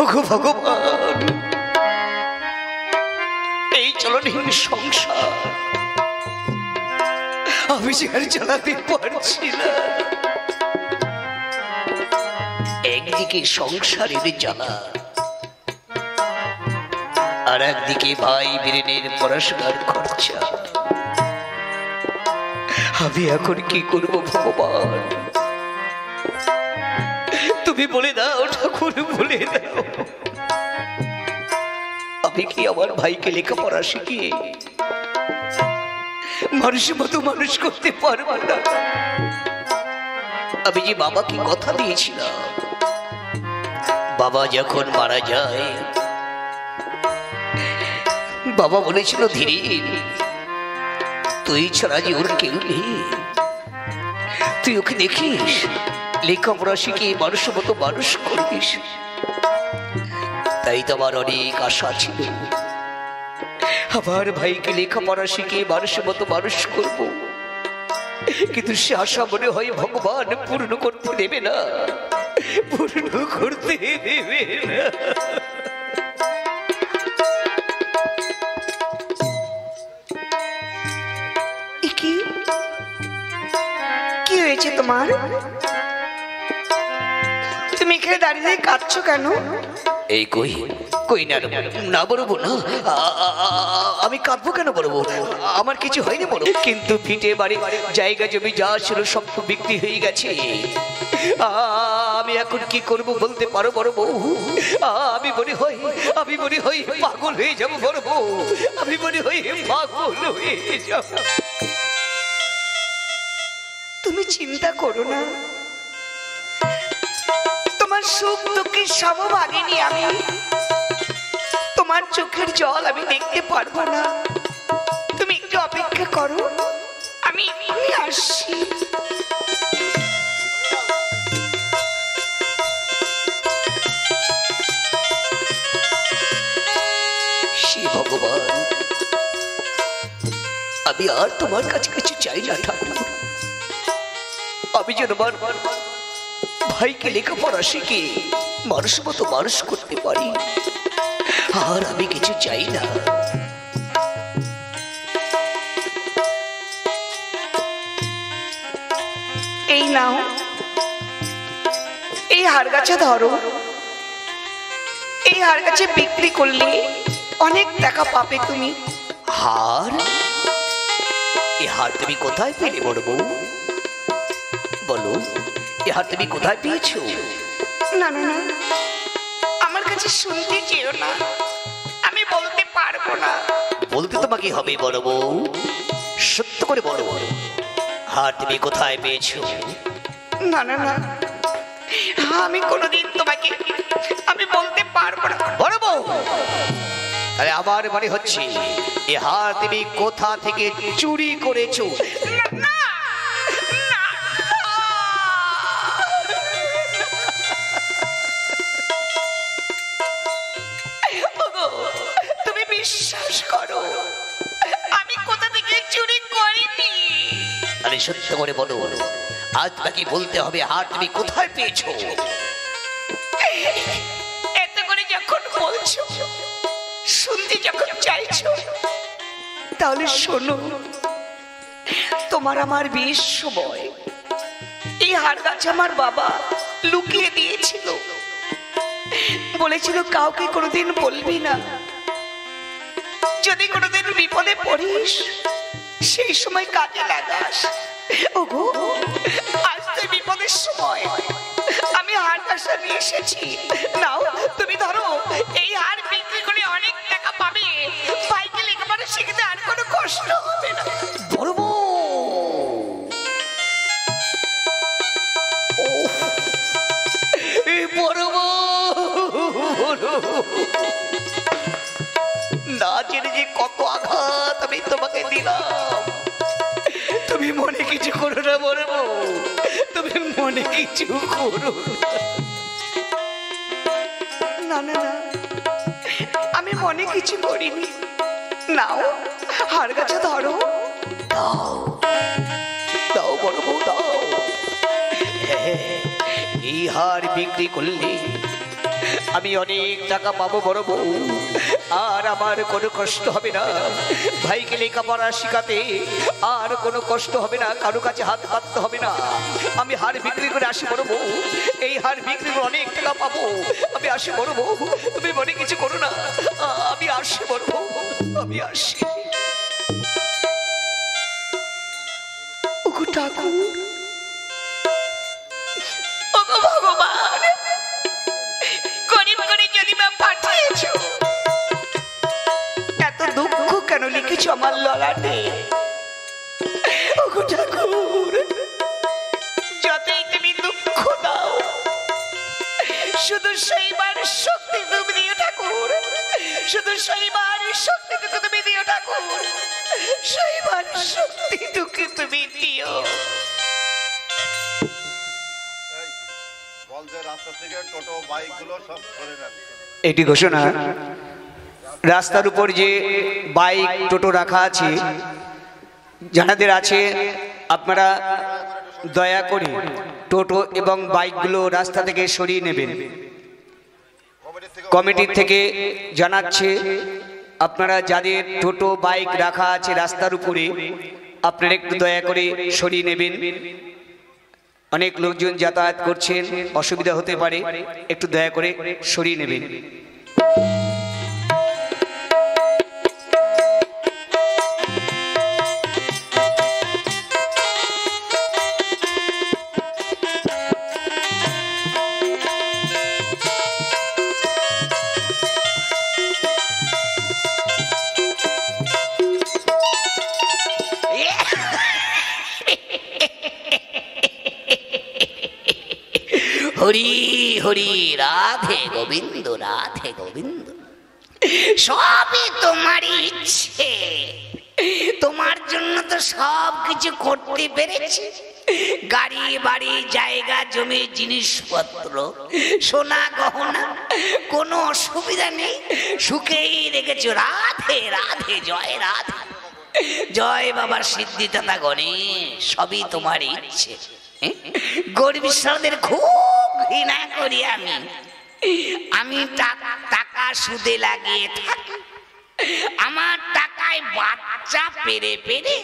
ওগো ভগবান, এই চলনহীন সংসার আমি যে আর চালাতে পারছি না। একদিকে সংসারের জ্বালা, আর একদিকে ভাই বিরেনের পড়াশোনার খরচা। আমি এখন কি করব ভগবান? তুমি বলে দাও ঠাকুর, বলে দাও। আমি কি আমার ভাইকে লেখাপড়া শিখিয়ে মানুষের মতো মানুষ করতে পারবো না? আমি যে বাবাকে কথা দিয়েছিলাম, বাবা যখন মারা যায়, বাবা বলেছিল ধীরে তুই ছাড়া যে ওর কেউ নেই, তুই ওকে দেখিস, লেখাপড়া শিখিয়ে মানুষের মতো মানুষ করিস। তাই তো আমার অনেক আশা ছিল, আমার ভাইকে লেখাপড়া শিখিয়ে মানুষের মতো মানুষ করব। কিন্তু সে আশা মনে হয় ভগবান পূর্ণ করতে দেবে না, পূর্ণ করতে দেবে না। কি হয়েছে তোমার? তুমি এখানে দাঁড়িয়ে কাঁদছো কেন? এই কই কই না না বলবো না, আমি কাঁদবো কেন বলবো? আমার কিছু হয়নি বলো, কিন্তু ভিটে বাড়ি জায়গা জমি যা ছিল সব তো বিক্রি হয়ে গেছে। আমি এখন কি করব বলতে পারো বড় বউ? আমি মনে হয় পাগল হয়ে যাবো বড় বউ, আমি মনে হয় পাগল হয়ে যাব। তুমি চিন্তা করো না, তোমার সুখ দুঃখের সমভাগিনী আমি। তোমার চোখের জল আমি দেখতে পারবো না, তুমি একটু অপেক্ষা করো, আমি আসছি। শ্রী ভগবান, আমি আর তোমার কাছে কিছু চাই না ঠাকুর। আমি যেন বারবার ভাইকে লেখাপড়া শিখে মানুষ মতো মানুষ করতে পারি, আর আমি কিছু চাই না। এই নাও, এই হার গাছে ধরো, এই হার গাছে বিক্রি করলে অনেক টাকা পাবে তুমি। হার? এ হার তুমি কোথায় পেলে বড় বউ? বলো, এ হার তুমি কোথায় পেয়েছো? না না না, আমার কাছে শুনতে চেও না, আমি বলতে পারবো না। বলতে তোমাকে হবে বড় বউ, সত্য করে বলো, হার তুমি কোথায় পেয়েছো? না না না, আমি কোনোদিন তোমাকে আমি বলতে পারবো না। বড় বউ, তাহলে আমার মনে হচ্ছে এ হার তুমি কোথা থেকে চুরি করেছো। না, তুমি বিশ্বাস করো, আমি কোথা থেকে চুরি করিনি। আরে সত্য করে বলো, আজ নাকি বলতে হবে হার তুমি কোথায় পেয়েছো। এত করে যখন বলছো, শুনতে যখন চাইছো, তাহলে শোনো। তোমার আমার বিয়ের সময় এই হার গাছ আমার বাবা লুকিয়ে দিয়েছিল, বলেছিল কাউকে কোনোদিন বলবি না, যদি কোনোদিন বিপদে পড়িস সেই সময় কাজে লাগাস। ওগো, আজ তুই বিপদের সময় আমি হার গাছটা নিয়ে এসেছি, নাও তুমি ধরো। এই হার বিক্রি করে অনেক টাকা পাবে, ভাইকে লেখাপড়া শিখতে আর কোনো কষ্ট হবে না। বড় বউ, বড় বউ, না জেনে যে কত আঘাত আমি তোমাকে দিলাম। তুমি মনে কিছু করো না বড় বউ, তুমি মনে কিছু করো না। না না, আমি মনে কিছু করিনি। নাও, হার গাছে ধরো। দাও দাও বড় বউ দাও। এই হার বিক্রি করলে আমি অনেক টাকা পাবো বড় বউ, আর আমার কোনো কষ্ট হবে না ভাইকে লেখাপড়া শেখাতে, আর কোনো কষ্ট হবে না, কারো কাছে হাত পাততে হবে না। আমি হার বিক্রি করে আসি বড় বউ, এই হার বিক্রি করে অনেক টাকা পাবো। আমি আসি বড় বউ, তুমি মনে কিছু করো না, আমি আসি বড় বউ, আমি আসি। ওগো ঠাকুর, ওগো ভগবান, গরিব করে যদি বা পাঠিয়েছো, এত দুঃখ কেন লিখেছো আমার ললাটে? ওগো ঠাকুর, যতই তুমি দুঃখ দাও, শুধু সেইবার শক্তি তুমি দিও ঠাকুর, শুধু সেইবার শক্তিটুকু তুমি দিও ঠাকুর, সেইবার শক্তিটুকু তুমি দিও। এটি ঘোষণা, রাস্তার উপর যে বাইক টোটো রাখা আছে, যাদের আছে আপনারা দয়া করে টোটো এবং বাইকগুলো রাস্তা থেকে সরিয়ে নেবেন। কমিটির থেকে জানাচ্ছে আপনারা যাদের টোটো বাইক রাখা আছে রাস্তার উপরে, আপনারা একটু দয়া করে সরিয়ে নেবেন। অনেক লোকজন যাতায়াত করছেন, অসুবিধা হতে পারে, একটু দয়া করে সরিয়ে নেবেন। হরি হরি, রাধে গোবিন্দ, রাধে গোবিন্দ। সবই তোমার ইচ্ছে, তোমার জন্য তো সব কিছু করতে পেরেছি। গাড়ি বাড়ি জায়গা জমি জিনিসপত্র সোনা গহনা কোনো অসুবিধা নেই, সুখেই রেখেছো। রাধে রাধে, জয় রাধে, জয় বাবার সিদ্ধিদাতা গণেশ। সবই তোমার ইচ্ছে। গরিব সাদের খুব ঘৃণা করি আমি টাকা সুদে লাগিয়ে থাকি। আমার টাকায় বাচ্চা পেরে পেরে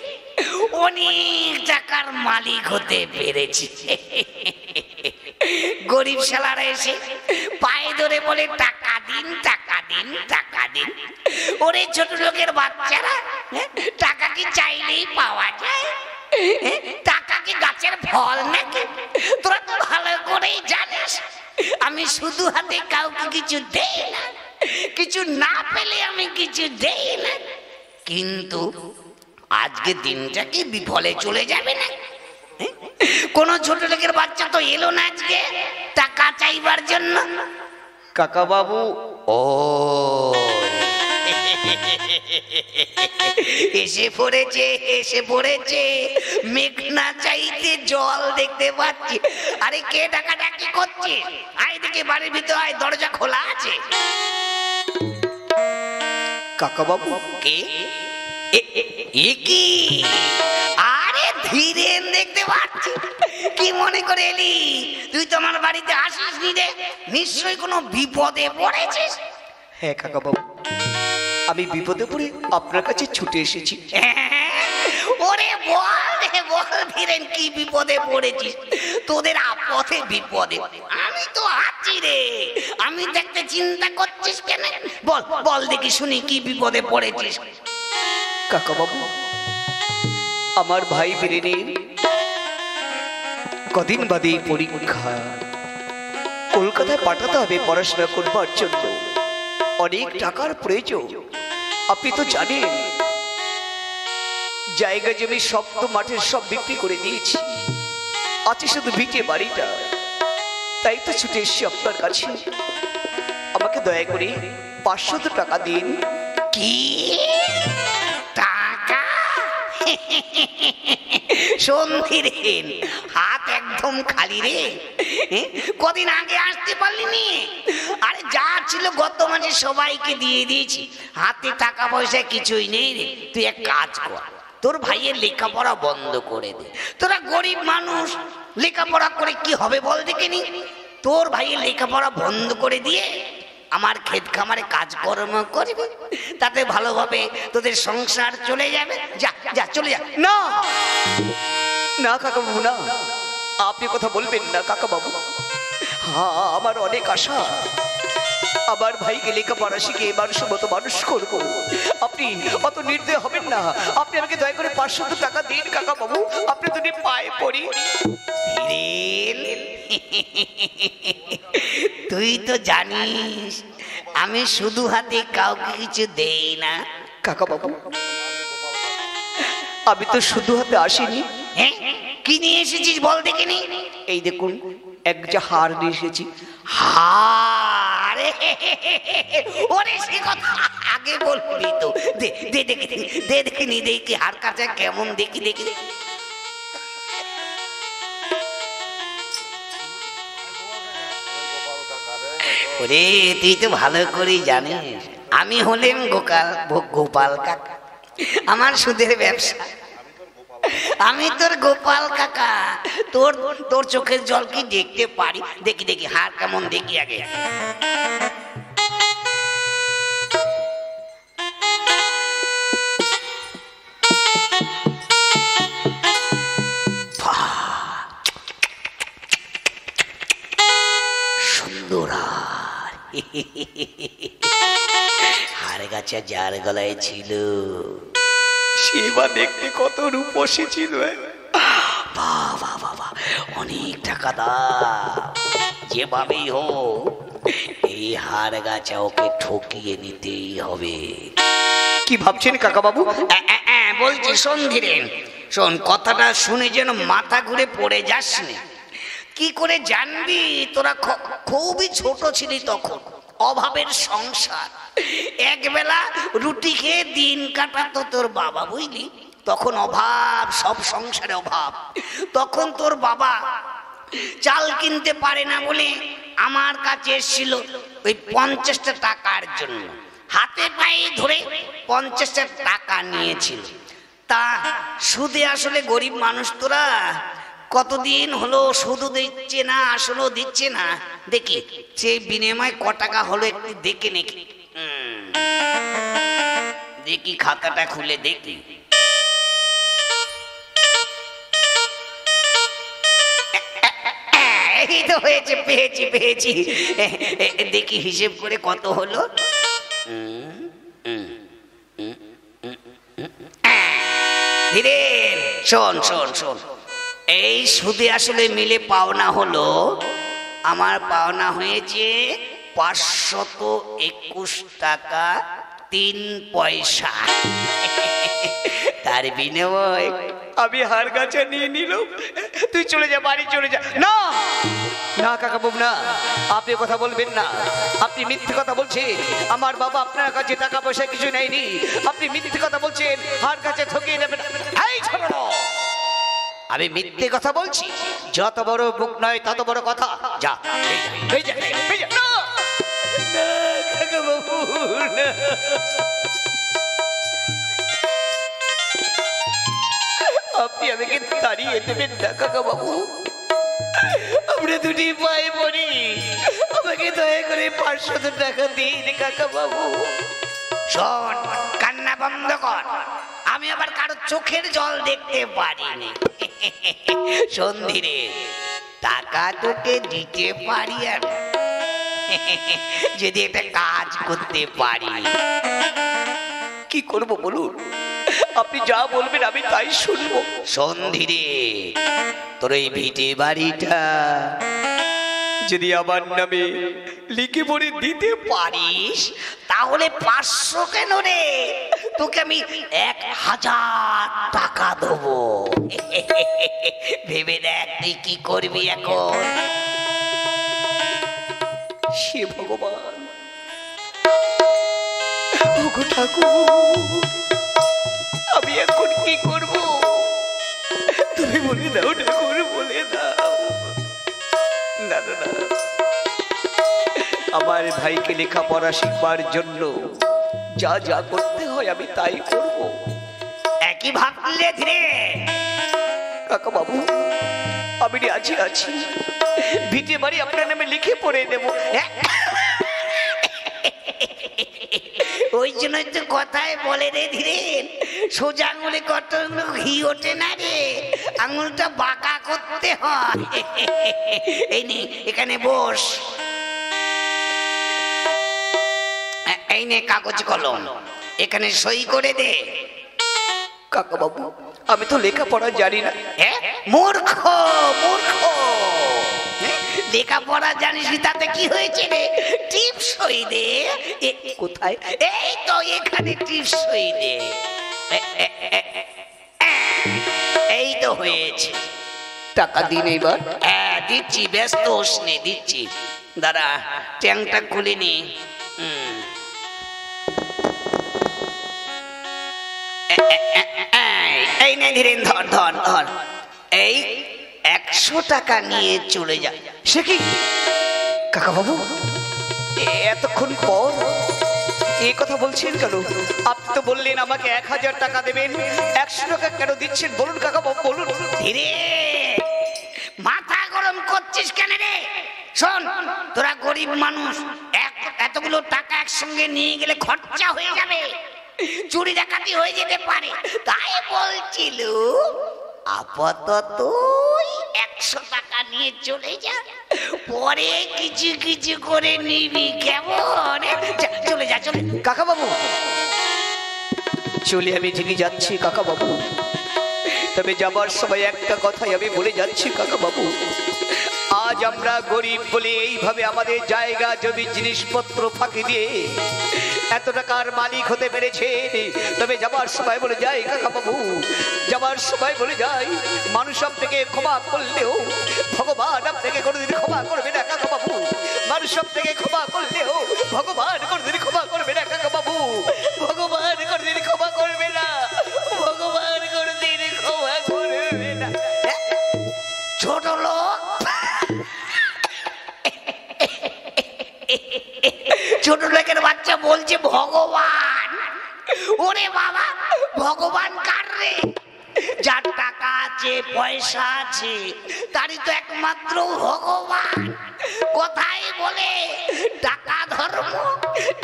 অনেক টাকার মালিক হতে পেরেছি। গরিব শালারা এসে পায়ে ধরে বলে টাকা দিন, টাকা দিন, টাকা দিন। ওরে ছোট লোকের বাচ্চারা, টাকা কি চাইলেই পাওয়া যায়? টাকা কি গাছের ফল নাকি? তোরা তো ভালো করেই জানিস আমি শুধু হাতে কাউকে কিছু দেই না, কিছু না পেলে আমি কিছু দেই না। কিন্তু আজকে দিনটা কি বিফলে চলে যাবে না? কোন ছোট লোকের বাচ্চা তো এলো না আজকে টাকা চাইবার জন্য। কাকা বাবু, ও এসে পড়েছে, এসে পড়েছে। মেঘ না চাইতে জল দেখতে পাচ্ছি। আরে কে ডাকাডাকি করছে? আয় দেখে বাড়ির ভিতর আয়, দরজা খোলা আছে। কাকা বাবু, কে? এ কি? আরে ধীরেন দেখতে পাচ্ছি। কি মনে করে এলি? তুই তো আমার বাড়িতে আসিস নি রে, নিশ্চয়ই কোনো বিপদে পড়েছিস। হ্যাঁ কাকা বাবু, আমি বিপদে পড়ে আপনার কাছে ছুটে এসেছি। ওরে বল রে বল ধীরেন, কি বিপদে পড়েছিস? তোদের আপদে বিপদে আমি তো আছি রে। আমি দেখতে চিন্তা করছিস কেন? বল বল দেখি শুনি, কি বিপদে পড়েছিস? কাকা বাবু, আমার ভাই বীরেনের কদিন বাদে পরীক্ষা, কলকাতায় পাঠাতে হবে পড়াশোনা করবার জন্য। অনেক টাকার প্রয়োজন। আপনি তো জানেন জায়গা জমি সব তো মাঠের সব বিক্রি করে দিয়েছি, আছে শুধু ভিটে বাড়িটা। তাই তো ছুটে এসছি আপনার কাছে। আমাকে দয়া করে 500 টাকা দিন। কি টাকা? সন্ধিরেন হাত একদম খালি রে। কদিন আগে আসতে পারলি নি? আরে যা ছিল গত মাসে সবাইকে দিয়ে দিয়েছি। হাতে টাকা পয়সা কিছুই নেই রে। তুই এক কাজ কর, তোর ভাইয়ের লেখাপড়া বন্ধ করে দে। তোরা গরিব মানুষ, লেখাপড়া করে কি হবে বল দেখিনি? তোর ভাইয়ের লেখাপড়া বন্ধ করে দিয়ে আমার ক্ষেত খামারে কাজকর্ম করবি, তাতে ভালোভাবে তোদের সংসার চলে যাবে। যা যা চলে যা। না না কাকা বাবু, না, আপনি কথা বলবেন না কাকা বাবু। হ্যাঁ, আমার অনেক আশা, আমার ভাইকে লেখাপড়া শিখে মানুষের মতো মানুষ করবো। আপনি অত নির্দয় হবেন না, আপনি আমাকে দয়া করে 500 টাকা দিন কাকা বাবু, আপনি যদি পায়ে পড়ি। ধীরেন, তুই তো জানিস আমি শুধু হাতে কাউকে কিছু দেই না। কাকা বাবু, আমি তো শুধু হাতে আসিনি। হ্যাঁ, কি নিয়ে এসেছিস বল দেখিনি? এই দেখুন, এক যা হার নিয়ে এসেছি। হার? ওরে সে কথা আগে বলবি তো। দে দে দেখি, দে দেখিনি, দেখি হার কাছে কেমন, দেখি দেখি। ওরে তুই তো ভালো করেই জানিস আমি হলেন গোপাল কাকা, আমার সুদের ব্যবসা। আমি তোর গোপাল কাকা, তোর তোর চোখের জল কি দেখতে পারি? দেখি দেখি হার কেমন, দেখি আগে। সুন্দর হার, হার গাছা যার গলায় ছিল সেবা দেখতে কত রূপসী ছিল। বাবা বাবা, অনেক টাকা দাম। যেভাবেই হোক এই হার গাছা ওকে ঠকিয়ে নিতেই হবে। কি ভাবছেন কাকা বাবু? বলছি শোন ধীরে, শোন, কথাটা শুনে যেন মাথা ঘুরে পড়ে যাস না। কি করে জানবি? তোরা খুবই ছোট ছিলি তখন, অভাবের সংসার, একবেলা রুটি খেয়ে দিন কাটাতো তোর বাবা, বুঝলি? তখন অভাব, সব সংসারে অভাব। তখন তোর বাবা চাল কিনতে পারে না বলে আমার কাছে এসেছিল ওই 50টা টাকার জন্য। হাতে পায়ে ধরে 50টা টাকা নিয়েছিল। তা সুদে আসলে গরিব মানুষ তোরা, কতদিন হলো শুধু দিচ্ছে না, আসলেও দিচ্ছে না। দেখি সেই বিনিময় ক টাকা হলো একটু দেখে নাকি। দেখি খাতাটা খুলে দেখি। এই তো হয়েছে, পেয়েছি পেয়েছি। দেখি হিসেব করে কত হলো। ধীরে শোন শোন শোন, এই সুদে আসলে মিলে পাওনা হলো, আমার পাওনা হয়েছে 521 টাকা 3 পয়সা। তার বিনিময় আমি হার গাছা নিয়ে নিলাম। তুই চলে যা, বাড়ি চলে যা। না না কাকা বাবু, না, আপনি কথা বলবেন না। আপনি মিথ্যে কথা বলছেন। আমার বাবা আপনার কাছে টাকা পয়সা কিছু নেয়নি। আপনি মিথ্যে কথা বলছেন, হার কাছে ঠকিয়ে নেবেন। এই ছোট, আমি মিথ্যে কথা বলছি? যত বড় মুখ নয় তত বড় কথা। যা, এই যা, এই যা। না না কাকা বাবু, না। আপনি আমাকে তাড়িয়ে দেবেন না কাকা বাবু, আমরা দুটি পায়ে পড়ি। আমাকে দয়া করে 500 টাকা দিন কাকা বাবু। শোন, কান্না বন্ধ কর। আমি আবার কারো চোখের জল দেখতে পারিনি। শোন ধীরে, টাকা তোকে দিতে পারি আর যদি একটা কাজ করতে পারি। কি করব বলুন? আপনি যা বলবেন আমি তাই শুনবো। শোন ধীরে, তোর এই ভিটে বাড়িটা যদি আমার নামে লিখে পড়ে দিতে পারিস তাহলে 500 কেন রে, তোকে আমি 1000 টাকা দেবো। ভেবে দেখ তুই কি করবি এখন। সে ভগবান, ওগো ঠাকুর, আমি এখন কি করব? তুমি বলে দাও ঠাকুর, বলে দাও। না না না, আমার ভাইকে লেখাপড়া শিখবার জন্য যা যা করতে হয় আমি তাই করব। একই ভাবলে ধীরে। কাকা বাবু, আমি রাজি আছি। ভিটে বাড়ি আপনার নামে লিখে পড়ে দেব। ওই জন্যই তো কথায় বলে রে ধীরেন, সোজা আঙুলে কত ঘি ওঠে না রে, আঙুলটা বাঁকা করতে হয়। এই নে এখানে বস, এই নে কাগজ কলম, এখানে সই করে দে। কাকা বাবু, আমি তো লেখাপড়া জানি না। মূর্খ মূর্খ, লেখাপড়া জানিস তাতে কি হয়েছে রে? টিপ সই দে। কোথায়? এই তো এখানে টিপ সই দে। এই তো হয়েছে। টাকা দিন এবার। হ্যাঁ দিচ্ছি, ব্যস্ত হোস নে, দিচ্ছি। দাঁড়া ট্যাংটা খুলে নি। এই নে ধীরেন, ধর ধর ধর। এই 100 টাকা নিয়ে চলে যা। সে কি কাকা বাবু, এতক্ষণ পর এই কথা বলছেন কেন? আপনি তো বললেন আমাকে 1000 টাকা দেবেন, 100 টাকা কেন দিচ্ছেন বলুন কাকা বাবু, বলুন। ধীরে মাথা গরম করছিস কেন রে? শোন, তোরা গরিব মানুষ, এতগুলো টাকা একসঙ্গে নিয়ে গেলে খরচা হয়ে যাবে, চুরি ডাকাতি হয়ে যেতে পারে। তাই বলছিল আপাতত 100 টাকা নিয়ে চলে যা, পরে কিছু কিছু করে নিবি, কেমন? চলে যা, চলে। কাকা বাবু চলে আমি ঠিকই যাচ্ছি কাকা বাবু, তবে যাবার সময় একটা কথাই আমি বলে যাচ্ছি কাকা বাবু, আজ আমরা গরিব বলে এইভাবে আমাদের জায়গা জমি জিনিসপত্র ফাঁকি দিয়ে এত টাকার মালিক হতে পেরেছে, তবে যাবার সময় বলে যাই কাকা বাবু, যাবার সময় বলে যাই মানুষ আপনাকে ক্ষমা করলেও ভগবান আপনাকে কোনোদিন ক্ষমা করবে না কাকা বাবু, মানুষ আপনাকে ক্ষমা করলেও ভগবান কোনোদিন ক্ষমা করবে না কাকা বাবু, ভগবান কোনোদিন ক্ষমা করবে না, ভগবান কোনোদিন ক্ষমা করবে না। ছোট লোক, ছোট লোকের বাচ্চা বলছে ভগবান। ওরে বাবা, ভগবান কার রে? যার টাকা আছে পয়সা আছে তারই তো একমাত্র ভগবান। কোথায় বলে টাকা ধর্ম,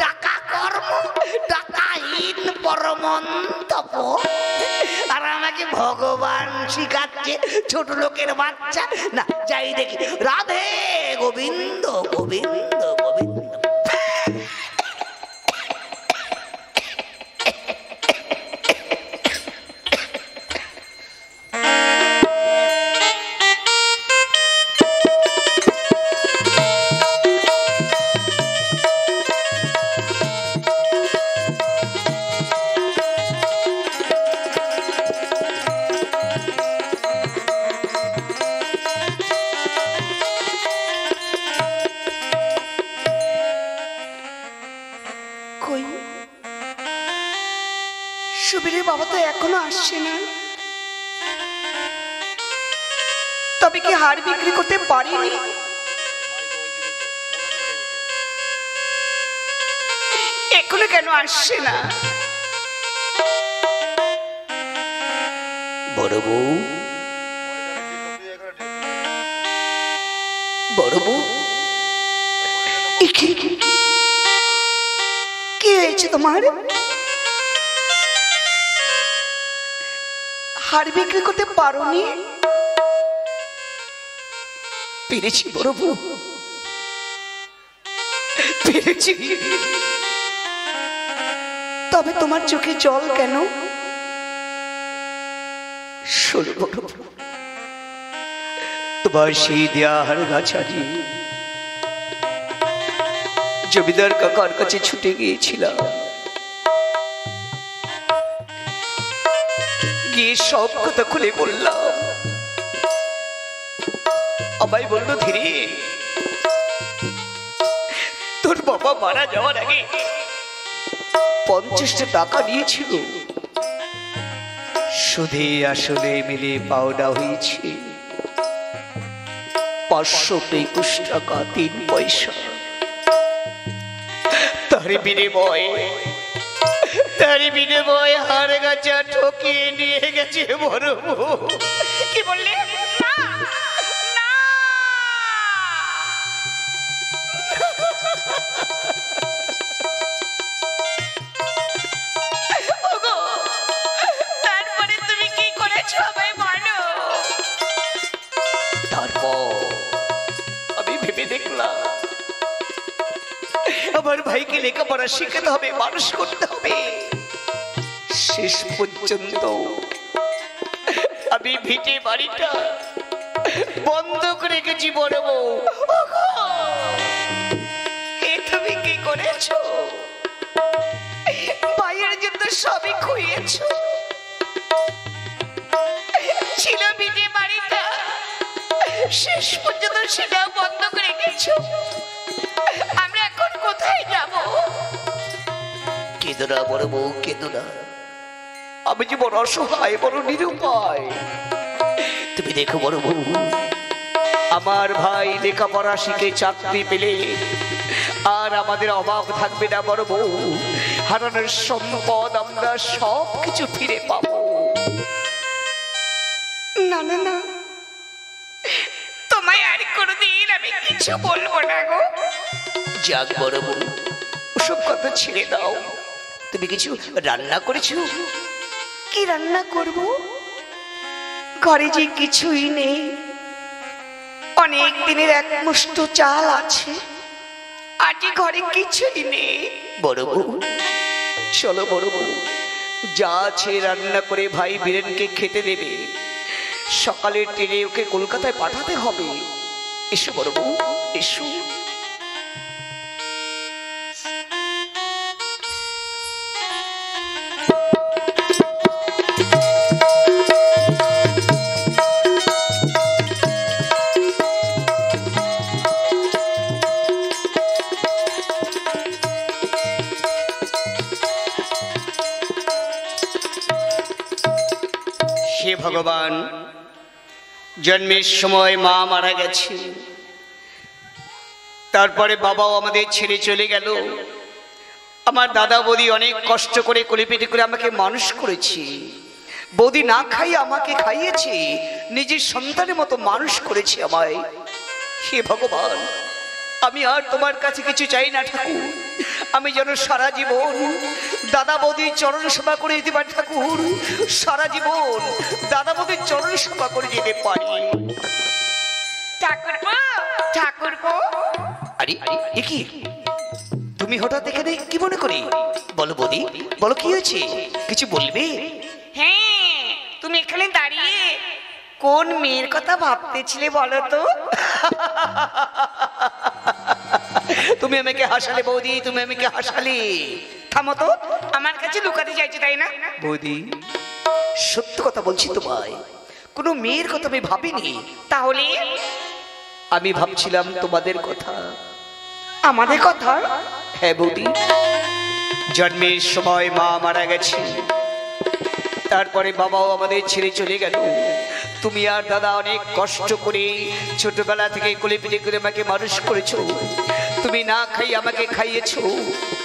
টাকা কর্ম, টাকাহীন পরমন্তপ, আর আমাকে ভগবান শিখাচ্ছে ছোট লোকের বাচ্চা। না যাই দেখি, রাধে গোবিন্দ গোবিন্দ গোবিন্দ। সুবীরের বাবা তো এখনো আসছে না, তবে কি হাড় বিক্রি করতে পারিনি? এখনো কেন আসছে না? বড় বউ, বড় বউ, কি হয়েছে তোমার? হাড় বিক্রি করতে পারোনি? পেরেছি বড় বউ, পেরেছি। তবে তোমার চোখে জল কেন? শোনো বড় বউ, তোমার সেই দেয়ার গাছারি জমিদার কাকার কাছে ছুটে গিয়েছিলাম, গিয়ে সব কথা খুলে বললাম। আমায় বলল, ধীরে তোর বাবা মারা যাওয়ার আগে 50টা টাকা নিয়েছিল, সুদে আসলে মিলে পাওনা হয়েছে 521 টাকা 3 পয়সা। তার বিনিময়ে হাড় গাছা ঠকিয়ে নিয়ে গেছে বড় বউ। কি বললে? আমার ভাইকে লেখাপড়া শিখাতে হবে, মানুষ করতে হবে। শেষ পর্যন্ত আমি ভিটে বাড়িটা বন্ধ করে রেখেছি বড় বউ। এ তুমি কি করেছো? ভাইয়ের জন্য সবই খুইয়েছো। ছিল ভিটে বাড়িটা, শেষ পর্যন্ত সেটাও বন্ধ করে রেখেছো। আমরা এখন কোথায় যাব? কেঁদো না বড় বউ, কেঁদো না। আমি যে বড় অসহায়, বড় নিরুপায়। তুমি দেখো বড় বউ, আমার ভাই লেখাপড়া শিখে চাকরি পেলে আর আমাদের অভাব থাকবে না বড় বউ। হারানোর সম্পদ আমরা সব কিছু ফিরে পাবো। না না না, তোমায় আর কোনোদিন আমি কিছু বলবো না গো। যাক বড় বউ, ওসব কথা ছেড়ে দাও। তুমি কিছু রান্না করেছো? কি রান্না করব? ঘরে যে কিছুই নেই। অনেক দিনের এক মুষ্ঠ চাল আছে, আর যে ঘরে কিছুই নেই। বড় বউ, চলো বড় বউ, যা আছে রান্না করে ভাই বীরেনকে খেতে দেবে। সকালের ট্রেনে ওকে কলকাতায় পাঠাতে হবে। এসো বড় বউ, এসো। হে ভগবান, জন্মের সময় মা মারা গেছে, তারপরে বাবাও আমাদের ছেড়ে চলে গেল। আমার দাদা বৌদি অনেক কষ্ট করে কোলেপিঠে করে আমাকে মানুষ করেছে। বৌদি না খাইয়ে আমাকে খাইয়েছে, নিজের সন্তানের মতো মানুষ করেছে আমায়। হে ভগবান, আমি আর তোমার কাছে কিছু চাই না ঠাকুর। আমি যেন সারা জীবন দাদা বৌদির চরণ সেবা করে যেতে পারি ঠাকুর। সারা জীবন দাদা বৌদির চরণ সেবা করে যেতে পারি। ঠাকুরপো, ঠাকুরপো, আরে এ কি তুমি হঠাৎ এখানে কি মনে করি? বলো বৌদি, বলো কি হয়েছে, কিছু বলবে? হ্যাঁ, তুমি এখানে দাঁড়িয়ে কোন মেয়ের কথা ভাবতেছিলে বলো তো? তুমি আমাকে হাসালে বৌদি, তুমি আমাকে হাসালে। থামো তো, আমার কাছে লুকাতে চাইছো তাই না? বৌদি, সত্য কথা বলছি তোমায়, কোনো মেয়ের কথা আমি ভাবিনি। তাহলে আমি ভাবছিলাম তোমাদের কথা। আমাদের কথা? হ্যাঁ বৌদি, জন্মের সময় মা মারা গেছে, তারপরে বাবাও আমাদের ছেড়ে চলে গেল। তুমি আর দাদা অনেক কষ্ট করে ছোটবেলা থেকে কোলে পিঠে করে আমাকে মানুষ করেছো। তুমি না খাই আমাকে খাইয়েছো,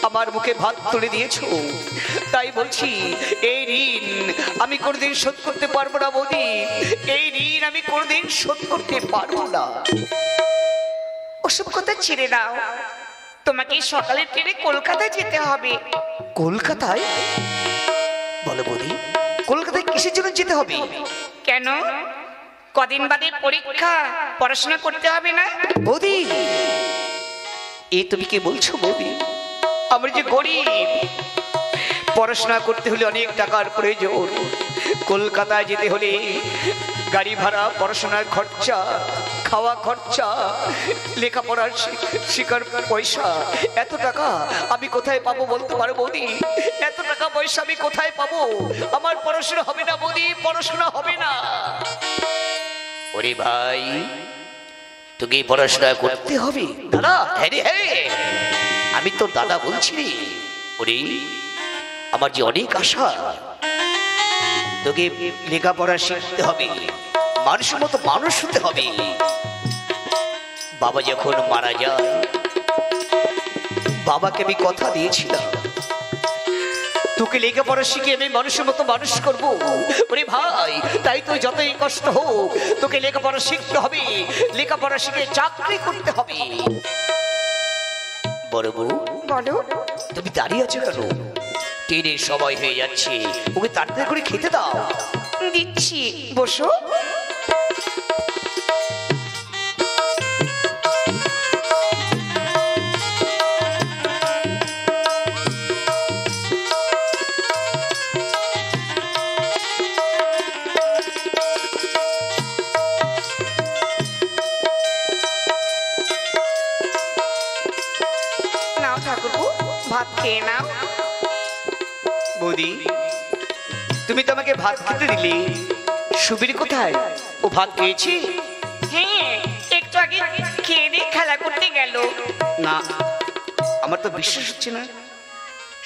আমার মুখে ভাত তুলে দিয়েছো। তাই বলছি, এই ঋণ আমি কোনোদিন শোধ করতে পারবো না বৌদি। এই ঋণ আমি কোনোদিন শোধ করতে পারবো না। ওসব কথা ছেড়ে দাও। তোমাকে সকালের ট্রেনে কলকাতায় যেতে হবে। কলকাতায়? বলো বৌদি, কলকাতায় কিসের জন্য যেতে হবে? কেন? কদিন বাদে পরীক্ষা, পড়াশোনা করতে হবে না? বৌদি, এ তুমি কি বলছো বৌদি? আমরা যে গরিব, পড়াশোনা করতে হলে অনেক টাকার প্রয়োজন। কলকাতায় যেতে হলে গাড়ি ভাড়া, পড়াশোনার খরচা, খাওয়া খরচা, লেখাপড়ার শিকার পয়সা, এত টাকা আমি কোথায় পাবো বলতে পারো বৌদি? এত টাকা পয়সা আমি কোথায় পাবো? আমার পড়াশোনা হবে না বৌদি, পড়াশোনা হবে না। ওরে ভাই, তোকে পড়াশোনা করতে হবে। দাদা, হ্যাঁ রে হ্যাঁ, আমি তোর দাদা বলছি রে। ওরে, আমার যে অনেক আশা, তোকে লেখাপড়া শিখতে হবে, মানুষের মতো মানুষ হতে হবে। বাবা যখন মারা যায়, বাবাকে আমি কথা দিয়েছিলাম, তোকে লেখাপড়া শিখে আমি মানুষের মতো মানুষ করবো। ওরে ভাই, তাই তো যতই কষ্ট হোক তোকে লেখাপড়া শিখতে হবে, লেখাপড়া শিখে চাকরি করতে হবে। বড় বউ, বলো। তুমি দাঁড়িয়ে আছো কেন? ট্রেনের সময় হয়ে যাচ্ছে, ওকে তাড়াতাড়ি করে খেতে দাও। দিচ্ছি, বসো। ভাত খেয়ে নাও। বৌদি, তুমি তো আমাকে ভাত খেতে দিলে, সুবীর কোথায়? ও ভাত খেয়েছি? হ্যাঁ, একটু আগে খেয়ে দিয়ে খেলা করতে গেল। না, আমার তো বিশ্বাস হচ্ছে না।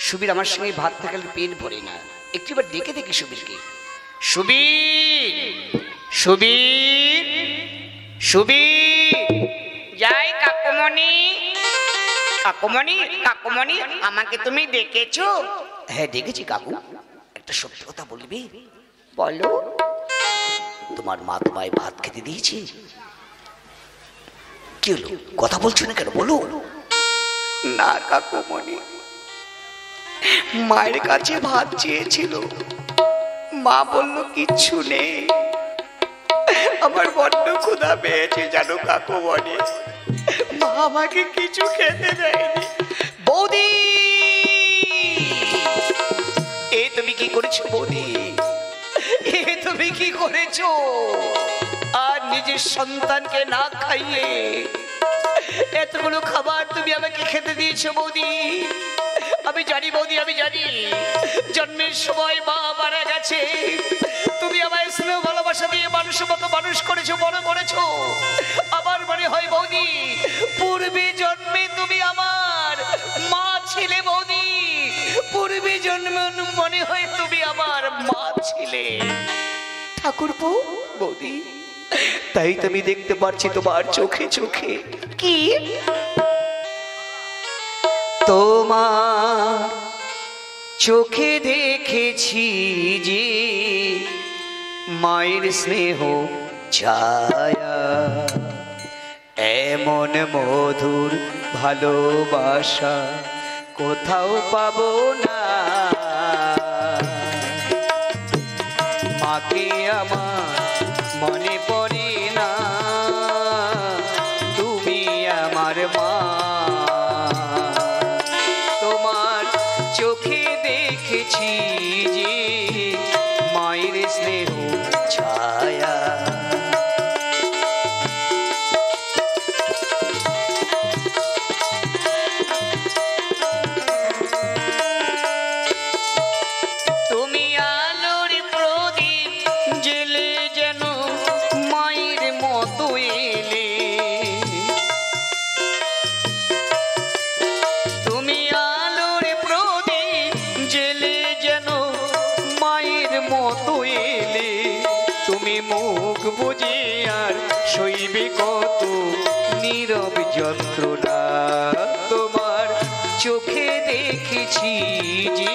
সুবীর আমার সঙ্গে ভাত থাকলে পেট ভরে না। একটিবার ডেকে দেখি সুবীরকে। সুবীর, সুবীর, সুবীর। যাই কাকুমণি। কাকুমণি, কাকুমণি, আমাকে তুমি ডেকেছো? হ্যাঁ ডেকেছি কাকু। একটা সত্যি কথা বলবি? বলো। তোমার মা তোমায় ভাত খেতে দিয়েছে? কি হলো, কথা বলছো না কেন, বলো। না কাকুমণি, মায়ের কাছে ভাত চেয়েছিল, মা বলল কিচ্ছু নেই। আমার বড্ড ক্ষুধা পেয়েছে জানো কাকুমণি, মা আমাকে কিছু খেতে দেয়নি। বৌদি, এ তুমি কি করেছো বৌদি? এ তুমি কি করেছো? আর নিজের সন্তানকে না খাইয়ে এতগুলো খাবার তুমি আমাকে খেতে দিয়েছো বৌদি। আমি জানি বৌদি, আমি জানি জন্মের সময় মা মারা গেছে, তুমি আমায় স্নেহ ভালোবাসা দিয়ে মানুষের মতো মানুষ করেছো, বড় করেছো। আমার মনে হয় বৌদি, পূর্বে জন্মে তুমি আমার মা ছিলে বৌদি। পূর্বে জন্মে মনে হয় তুমি আমার মা ছিলে। ঠাকুরপো, বৌদি, তাই তো আমি দেখতে পাচ্ছি তোমার চোখে চোখে। কি? তোমার চোখে দেখেছি যে মায়ের স্নেহ ছায়া, এমন মধুর ভালোবাসা কোথাও পাবো না। মাকে আমার মনে পড়ে না, তুমি আমার মা। তোমার চোখে দেখেছি যে মায়ের স্নেহ ছায়া। তুমি আলোর প্রদীপ জেলে যেন মায়ের মতো এলে। তুমি আলোর প্রদীপ জেলে যেন মায়ের মতো এলে। তুমি মুখ বুঝে আর সইবে কত নীরব যন্ত্রণা। তোমার চোখে দেখেছি যে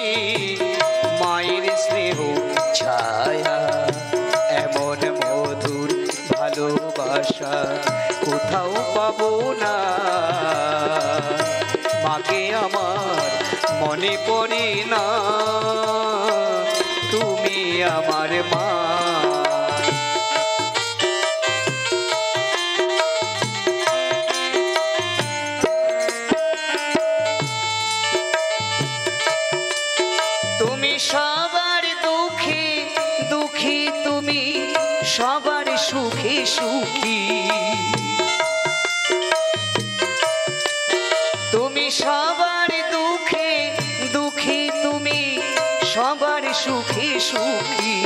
মায়ের স্নেহ ছায়া, এমন মধুর ভালোবাসা কোথাও পাবো না। মাকে আমার মনে পড়ে না, তুমি আমার মা। তুমি সবার দুঃখে দুঃখী, তুমি সবার সুখে সুখী। তুমি সবার দুঃখে দুঃখী, তুমি সবার সুখে সুখী।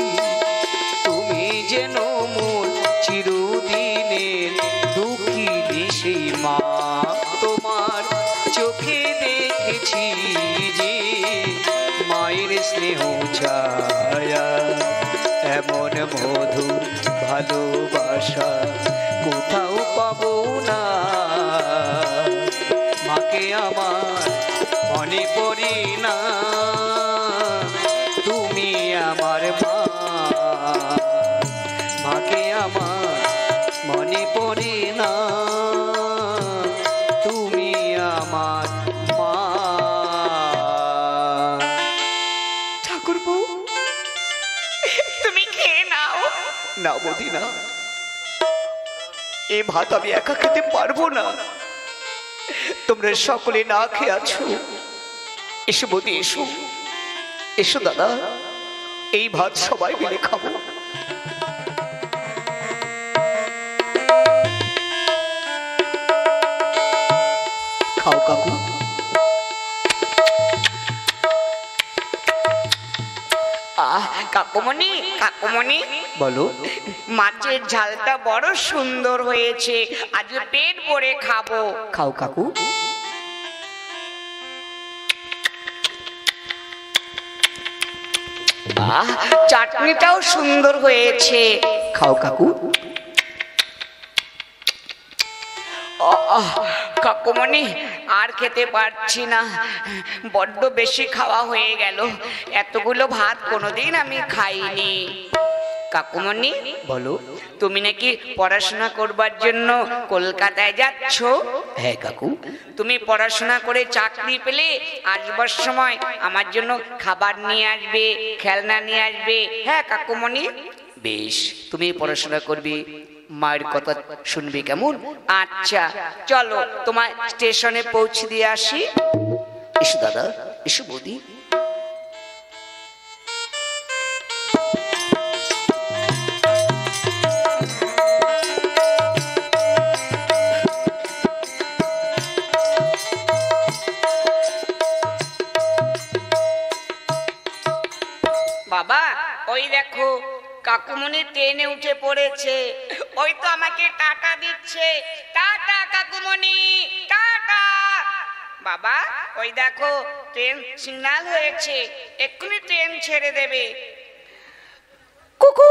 তুমি যেন মোর চিরদিনের দুঃখী দিশে মা। তোমার চোখে দেখেছি যে মায়ের স্নেহ ছায়া, এমন মধুর ভালোবাসা কোথাও পাবো না। মাকে আমার মনে পড়ে না, তুমি আমার মা। মাকে আমার মনে পড়ে না, তুমি আমার মা। ঠাকুরপো, তুমি খেয়ে নাও। না বৌদি না, এ ভাত আমি একা খেতে পারবো না। তোমরা সকলে না খেয়ে আছো। এসো বৌদি, এসো এসো দাদা, এই ভাত সবাই মিলে খাবো। খাও কাকু, কাকুমণি কাকুমণি, বলো। মাছের ঝালটা বড় সুন্দর হয়েছে, আজ পেট ভরে খাবো। খাও কাকু। চাটনিটাও সুন্দর হয়েছে। খাও কাকু। কাকুমণি আর খেতে পারছি না, বড্ড বেশি খাওয়া হয়ে গেল। এতগুলো ভাত কোনোদিন আমি খাইনি। কাকুমণি, বলো। তুমি নাকি পড়াশোনা করবার জন্য কলকাতায় যাচ্ছ? হ্যাঁ কাকু। তুমি পড়াশোনা করে চাকরি পেলে আসবার সময় আমার জন্য খাবার নিয়ে আসবে, খেলনা নিয়ে আসবে। হ্যাঁ কাকুমণি। বেশ, তুমি পড়াশোনা করবে, মায়ের কথা শুনবে, কেমন? আচ্ছা চলো তোমার স্টেশনে পৌঁছে দিয়ে আসি। এসো দাদা, এসো বৌদি। বাবা ওই দেখো কাকুমণি ট্রেনে উঠে পড়েছে, ওই তো আমাকে টাটা দিচ্ছে। টাটা কাকুমণি, টাটা। বাবা ওই দেখো ট্রেন সিগন্যাল হয়েছে, এক্ষুনি ট্রেন ছেড়ে দেবে। কুকু।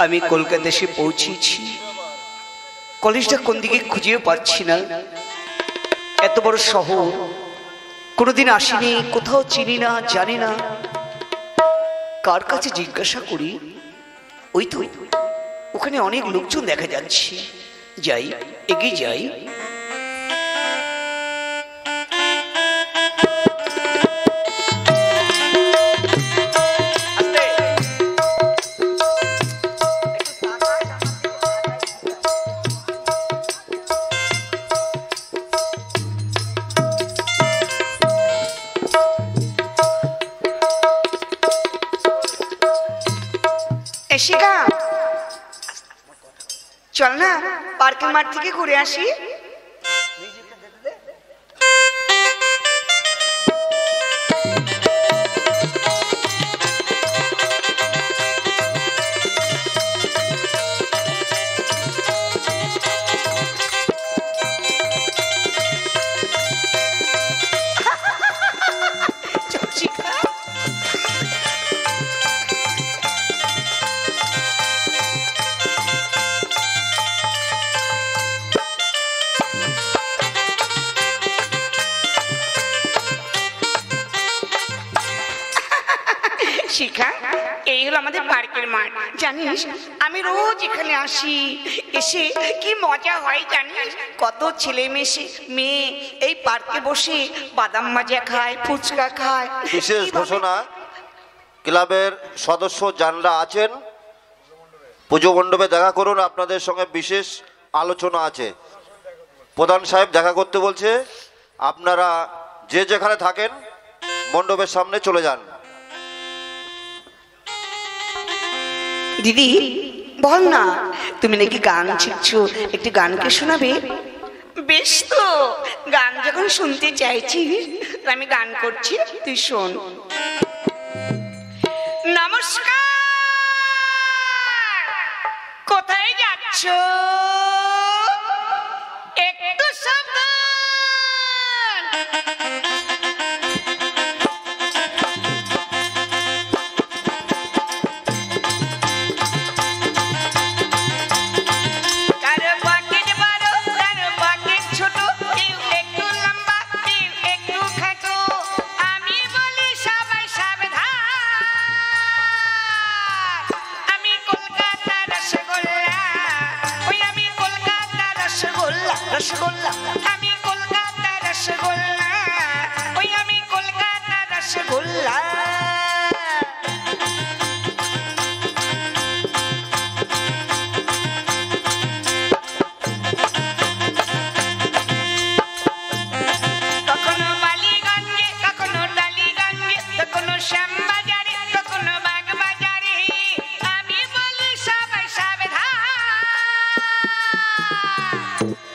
আমি কলকাতা এসে পৌঁছেছি। কলেজটা কোন দিকে খুঁজেও পাচ্ছি না। এত বড় শহর, কোনোদিন আসিনি, কোথাও চিনি না, জানি না। কার কাছে জিজ্ঞাসা করি? ওই তো ওখানে অনেক লোকজন দেখা যাচ্ছে। যাই, এগিয়ে যাই। শিখা চল না পার্কের মাঠ থেকে ঘুরে আসি। শিখা, এই হলো আমাদের পার্কের মাঠ। জানিস আমি রোজ এখানে আসি, এসে কি মজা হয় জানিস। কত ছেলে মেয়ে এই পার্কে বসে বাদাম মাজা খায়, ফুচকা খায়। বিশেষ ঘোষণা, ক্লাবের সদস্য যারা আছেন পুজো মণ্ডপে দেখা করুন, আপনাদের সঙ্গে বিশেষ আলোচনা আছে। প্রধান সাহেব দেখা করতে বলছে, আপনারা যে যেখানে থাকেন মণ্ডপের সামনে চলে যান। দিদি বল না, তুমি নাকি গান শিখছো, একটি গানকে শোনাবে? বেশ তো, গান যখন শুনতে চাইছিস আমি গান করছি, তুই শোন। নমস্কার, কোথায় যাচ্ছ? একটু সাবধান। রসগোল্লা আমি কলকাতা রসগোল্লা ওই আমি কলকাতা রসগোল্লা কখনো বালিগঞ্জে কখনো টালিগঞ্জে কখনো শ্যামবাজারে কখনো বাগবাজারে আমি বলি সবাই সাবধান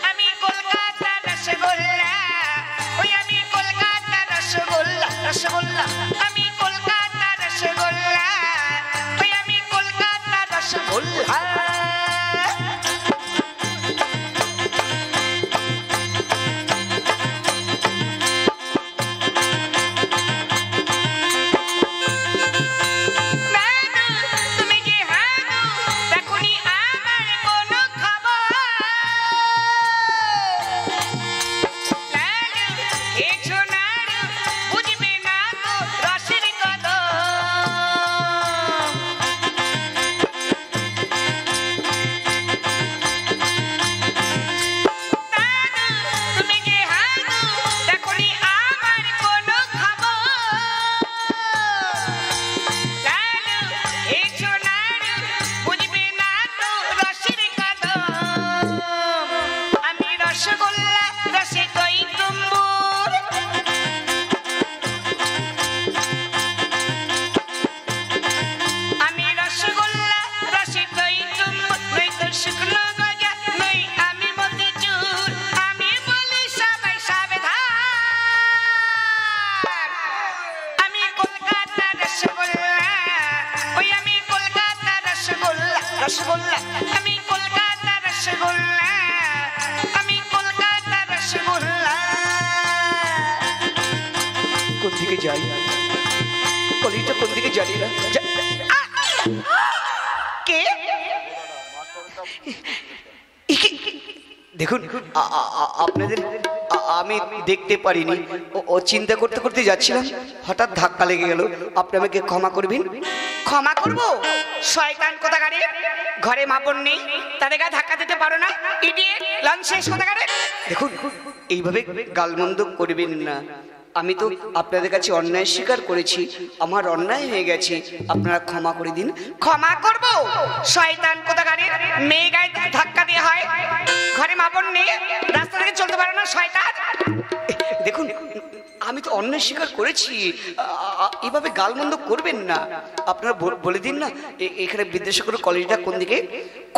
আমি কলকাতা রসগোল্লা ওই আমি কলকাতা রসগোল্লা রসগোল্লা আমি কলকাতা রসগোল্লা ওই আমি কলকাতা রসগোল্লা তুমি কি হানো দেখুনি আমার কোনো খবর কিছু না বুঝবে না তো রসের কদর তুমি কি হানো দেখুনি আমার কোনো খবর কিছু না বুঝবে না তো রসের কদর আমি রসগোল্লা রসে দই তুম্বুর আমি রসগোল্লা রসে দই তুম্বুর নই তো শুকনো গজা নই আমি মতিচুর আমি বলি সবাই সাবধান আমি কলকাতা রসগোল্লা ওই আমি কলকাতা রসগোল্লা রসগোল্লা আমি কলকাতা রসগোল্লা আমি কলকাতা রসগোল্লা কোন দিকে যাই কলিটা কোন দিকে জানি না কে দেখুন আপনাদের আমি দেখতে পারিনি ও চিন্তা করতে করতে যাচ্ছিলাম হঠাৎ ধাক্কা লেগে গেল আপনি আমাকে ক্ষমা করবেন ক্ষমা করবো শয়তান কোথাকারে ঘরে মাপন নেই তাদের গায়ে ধাক্কা দিতে পারো না ইডিয়েট লঞ্চেস কোথাকারে দেখুন এইভাবে গালমন্দ করবেন না আমি তো আপনাদের কাছে অন্যায় স্বীকার করেছি আমার অন্যায় হয়ে গেছে আপনারা ক্ষমা করে দিন ক্ষমা করবো শয়তান কোথাকারে মেয়ে গায়ে ধাক্কা দিয়ে হয় ঘরে মাপন নেই রাস্তা থেকে চলতে পারো না শয়তান দেখুন আমি তো অন্যায় স্বীকার করেছি এভাবে গালমন্দ করবেন না আপনারা বলে দিন না এখানে বিদ্যাসাগর কলেজটা কোন দিকে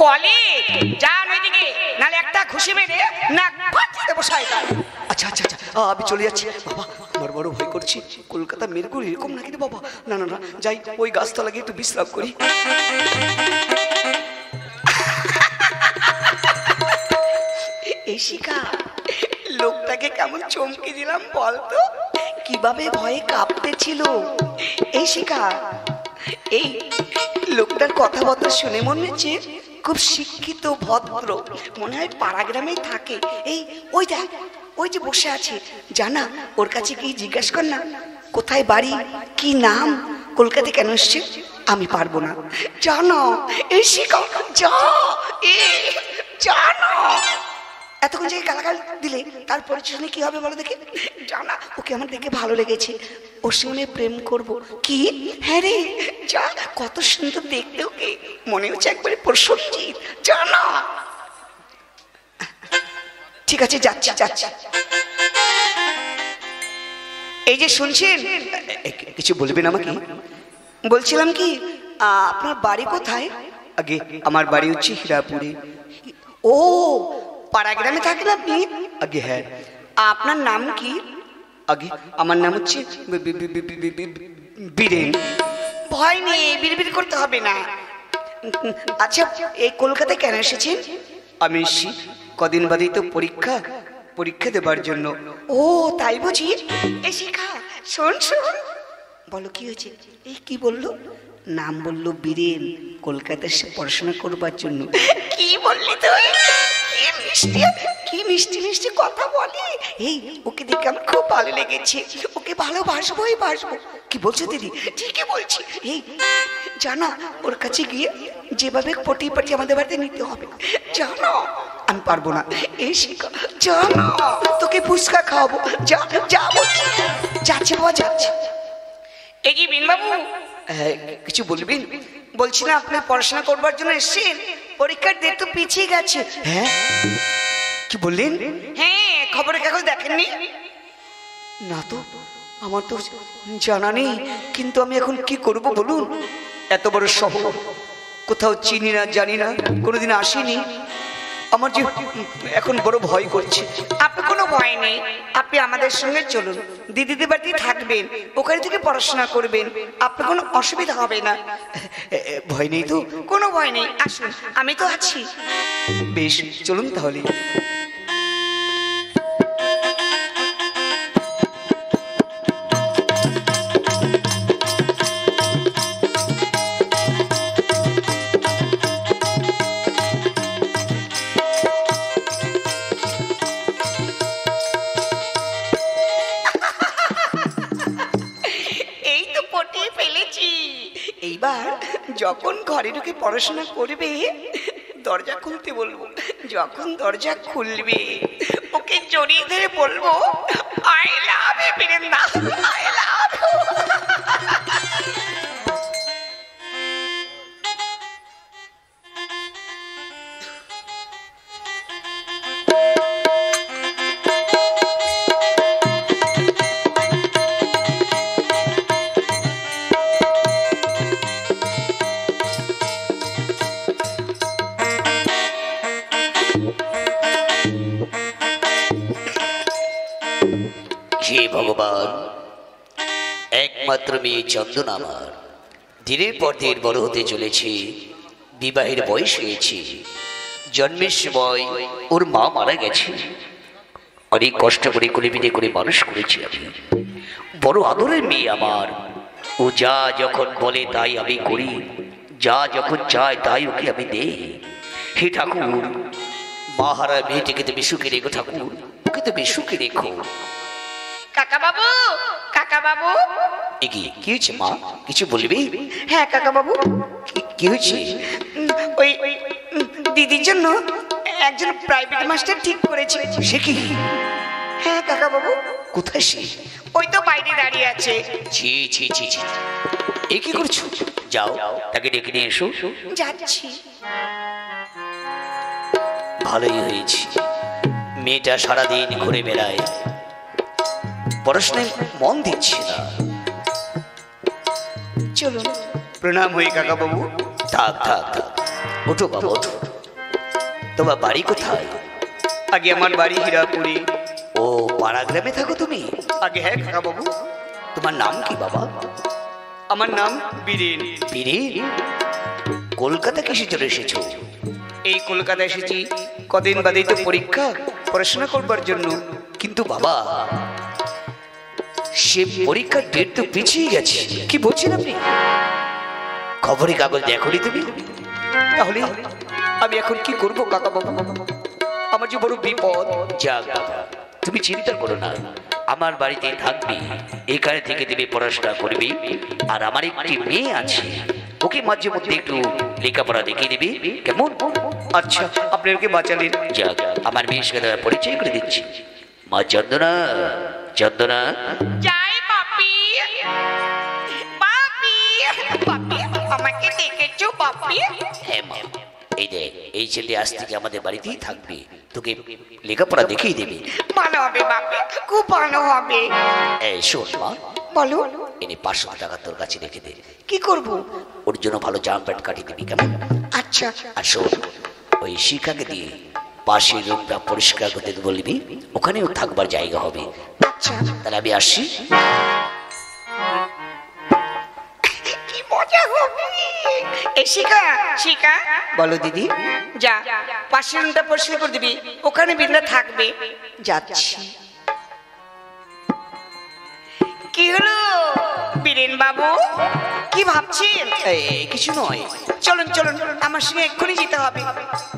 কলেজ যান ওইদিকে নালে একটা খুশি মেরে না ফাটিয়ে দেবো শয়তান আচ্ছা আচ্ছা আচ্ছা আমি চলে যাচ্ছি বাবা আমার বড় ভয় করছি কলকাতা মিরপুর এরকম নাকি রে বাবা না না না যাই ওই গাছতলা গিয়ে একটু বিশ্রাম করি এই শিখা লোকটাকে কেমন চমকে দিলাম বলতো কিভাবে ভয়ে কাঁপতেছিল এই শিখা এই লোকটার কথাবার্তা শুনে মনে হচ্ছে খুব শিক্ষিত ভদ্র মনে হয় পাড়া গ্রামেই থাকে এই ওই দেখ ওই যে বসে আছে জানা ওর কাছে কি জিজ্ঞাসা কর না কোথায় বাড়ি কি নাম কলকাতায় কেন এসছে আমি পারবো না জানো এই শিখা যা জানো এতক্ষণ যে গালাগাল দিলে তারপরে শুনে কি হবে বলো দেখে জানা ওকে আমার দেখে ভালো লেগেছে ওর সঙ্গে প্রেম করব কি হ্যাঁ রে যা কত সুন্দর দেখতে ওকে মনে হচ্ছে একবারে প্রসঞ্জিৎ জানা ঠিক আছে যাচ্ছি যাচ্ছি এই যে শুনছেন কিছু বলবেন আমাকে বলছিলাম কি আপনার বাড়ি কোথায় আগে আমার বাড়ি হচ্ছে হীরাপুরে ও পাড়া গ্রামে থাকেন আপনি আগে হ্যাঁ আপনার নাম কি আগে আমার নাম হচ্ছে বীরেন ভয় নেই বিড়বিড় করতে হবে না আচ্ছা এই কলকাতায় কেন এসেছেন আমি এসেছি কদিন বাদেই তো পরীক্ষা দেবার জন্য ও তাই বুঝি এই শিখা শোন শোন বলো কি হয়েছে এই কি বললো নাম বললো বীরেন কলকাতায় এসে পড়াশোনা করবার জন্য কি বললি তুই কি মিষ্টি মিষ্টি কথা বলে এই ওকে দেখে আমার খুব ভালো লেগেছে ওকে ভালোবাসবোই বাসবো কি বলছো দিদি ঠিকই বলছি এই জানো ওর কাছে গিয়ে যেভাবে পটি আমাদের বাড়িতে নিতে হবে জানো আমি পারবো না। এই শিখা যা না, তোকে ফুচকা খাওয়াবো, যা যা বলছি। যাচ্ছে বাবা যাচ্ছে। এই কি বিন বাবু, কিছু বলবেন? বলছি না আপনি পড়াশোনা করবার জন্য এসেছেন, পরীক্ষার ডেট তো পিছিয়ে গেছে। হ্যাঁ কি বললেন? হ্যাঁ, খবরের কাগজ দেখেননি? না তো, আমার তো জানা নেই, কিন্তু আমি এখন কি করব বলুন? এত বড় শহর, কোথাও চিনি না, জানি না, কোনোদিন আসিনি। আমার যে এখন বড় ভয় করছে। আপনি কোনো ভয় নেই, আপনি আমাদের সঙ্গে চলুন, দিদিদের বাড়িতে থাকবেন, ওখানে থেকে পড়াশোনা করবেন, আপনার কোনো অসুবিধা হবে না। ভয় নেই তো? কোনো ভয় নেই, আসুন, আমি তো আছি। বেশ, চলুন তাহলে। এইবার যখন ঘরে ঢুকে পড়াশোনা করবে, দরজা খুলতে বলবো। যখন দরজা খুলবে, ওকে জড়িয়ে ধরে বলবো, আই লাভ ইউ বীরেন্দা, আই লাভ ইউ। হে ভগবান, একমাত্র মেয়ে চন্দন আমার দিনের পর দিন বড় হতে চলেছে, বিবাহের বয়স হয়েছে। জন্মের সময় ওর মা মারা গেছে, অনেক কষ্ট করে কোলে করে মানুষ করেছি আমি। বড় আদরের মেয়ে আমার, ও যা যখন বলে তাই আমি করি, যা যখন চায় তাই ওকে আমি দেই। হে ঠাকুর, মাহারা মেয়েটিকে তুমি সুখে রেখো ঠাকুর, ওকে তুমি সুখে রেখো। কাকা বাবু, কাকা বাবু। কি হয়েছে মা, কিছু বলবি? হ্যাঁ কাকা বাবু, কি হয়েছে? ওই দিদির জন্য একজন প্রাইভেট মাস্টার ঠিক করেছে। সে কি? হ্যাঁ কাকা বাবু। কোথায় সে? ওই তো বাইরে দাঁড়িয়ে আছে। ছি ছি ছি ছি, এ কি করছো? যাও তাকে ডেকে নিয়ে এসো। যাচ্ছি। ভালোই হয়েছে, মেয়েটা সারাদিন ঘুরে বেড়ায়, পড়াশোনায় মন দিচ্ছে না। চলুন। প্রণাম হই কাকা বাবু। থাক থাক থাক, ওঠো বাবা ওঠো। তোমার বাড়ি কোথায়? আগে আমার বাড়ি হীরাপুরে। ও, পাড়া গ্রামে থাকো তুমি? আগে হ্যাঁ কাকা বাবু। তোমার নাম কি বাবা? আমার নাম বীরেন। বীরেন? কলকাতা কিসে চলে এসেছো? এই কলকাতা এসেছি কদিন বাদেই তো পরীক্ষা, পড়াশোনা করবার জন্য। কিন্তু বাবা, সে পরীক্ষার ডেট তো পিছিয়ে গেছে। কি বলছেন আপনি? খবরের কাগজ দেখোনি তুমি? তাহলে আমি এখন কি করব কাকা বাবু? আমার যে বড় বিপদ। যাক বাবা, তুমি চিন্তা করো না, আমার বাড়িতে থাকবি, এখানে থেকে তুমি পড়াশোনা করবি। আর আমার একটি মেয়ে আছে, ওকে মাঝে মধ্যে একটু লেখাপড়া দেখিয়ে দিবি, কেমন? আচ্ছা, আপনি ওকে বাঁচালেন। যাক, আমার মেয়ের সাথে পরিচয় করে দিচ্ছি। মা চন্দনা, চন্দনা। যাই বাপি, বাপি, বাপি, আমাকে দেখেছো বাপি? হ্যাঁ মা, এই দেখ, এই ছেলে আজ থেকে আমাদের বাড়িতেই থাকবে, তোকে লেখাপড়া দেখিয়ে দেবে। ভালো হবে বাপি, খুব ভালো হবে। এই শোন মা, বলো। এনে 500 টাকা তোর কাছে রেখে দে। কি করব? ওর জন্য ভালো জামা প্যান্ট কাটিয়ে দিবি, কেমন? আচ্ছা। আর শোন, ওই শিখাকে দিয়ে পাশের রুমটা পরিষ্কার করতে বলবি, ওখানেও থাকবার জায়গা হবে। আচ্ছা, তাহলে আমি আসছি। কি মজা হবে। এই শিখা, শিখা। বলো দিদি। যা, পাশের রুমটা পরিষ্কার করে দিবি, ওখানে বিন্দা থাকবে। যাচ্ছি। কি হলো বীরেন বাবু, কি ভাবছেন? কিছু নয়। চলুন চলুন, আমার সঙ্গে এক্ষুনি যেতে হবে।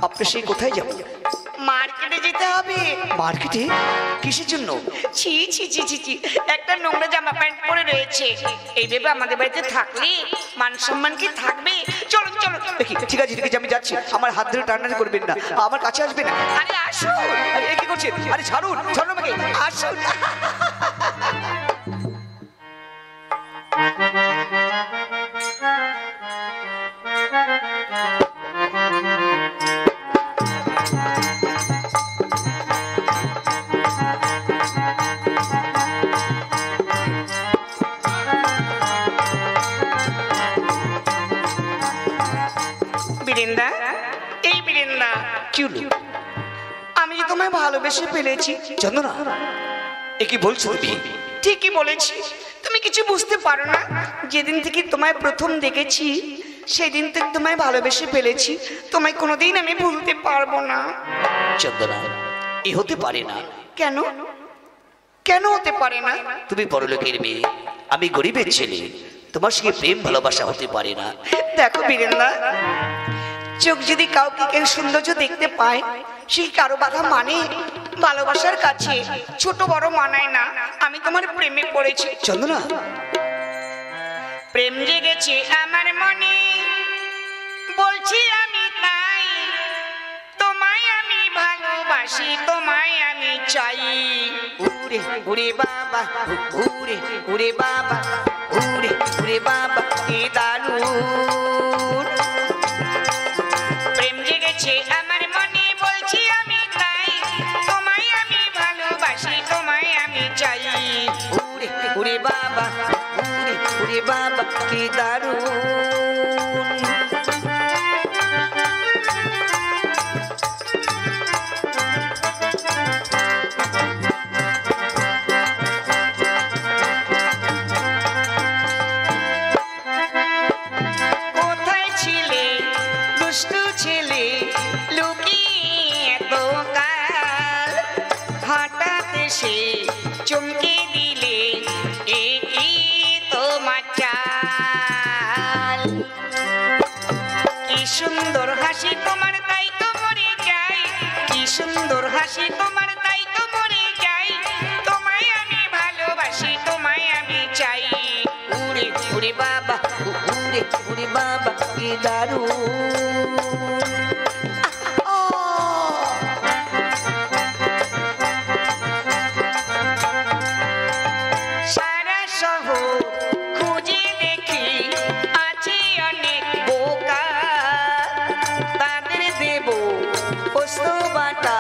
আপনার সেই কোথায় যাবো? মার্কেটে যেতে হবে। মার্কেটে? কিসের জন্য? ছি ছি ছি ছি ছি, একটা নোংরা জামা প্যান্ট পরে রয়েছে। এই ভেবে আমাদের বাড়িতে থাকলে মান সম্মান কি থাকবে? চলুন চলো দেখি ঠিক আছে আমি যাচ্ছি, আমার হাত ধরে টানাটানি করবেন না, আমার কাছে আসবে না। আরে আসো। আরে কি করছেন? আরে ছাড়ুন ছাড়ুন আমাকে, আসুন। বীরেন্দা, এই বীরেন্দা, কি হলো? আমি যে তোমায় ভালোবেসে ফেলেছি। চন্দনা, এ কি বলছো তুমি? ঠিকই বলেছি, তুমি কিছু বুঝতে পারো না। যেদিন থেকে তোমায় প্রথম দেখেছি সেদিন থেকে তোমায় ভালোবেসে ফেলেছি। তোমায় কোনোদিন আমি ভুলতে পারবো না। চন্দনা, এ হতে পারে না। কেন? কেন হতে পারে না? তুমি বড়লোকের মেয়ে, আমি গরিবের ছেলে, তোমার সঙ্গে প্রেম ভালোবাসা হতে পারে না। দেখো বীরেন্দা, চোখ যদি কাউকে কেউ সৌন্দর্য দেখতে পায়, সে কারো বাধা মানে? ভালোবাসার কাছে ছোট বড় মানায় না। আমি তোমার প্রেমে পড়েছি। চন্দনা, প্রেম জেগেছে আমার মনে, বলছি আমি তাই। তোমায় আমি ভালোবাসি, তোমায় আমি চাই। উরে উরে বাবা, উরে উরে বাবা, উরে উরে বাবা, কি দারুণ। প্রেম জেগেছে আমার মনে, বলছি আমি তাই। তোমায় আমি ভালোবাসি, তোমায় আমি চাই। উরে উরে বাবা, উরে উরে বাবা, কি দারুণ। কোথায় ছিলে দুষ্টু ছেলে, লুকিয়ে এত কাল, হঠাৎ এসে চমকে দিলে, এ কি তোমার চাল। কি সুন্দর হাসি তোমার, তাই তো মরে যাই। কি সুন্দর হাসি তোমার, তাই তো মরে যাই। তোমায় আমি ভালোবাসি, তোমায় আমি চাই। উড়ে উড়ে বাবা, উড়ে উড়ে বাবা, কি দারুণ। সারা শহর খুঁজে দেখি, আছে অনেক বোকা, তাদের দেব পোস্ত বাটা,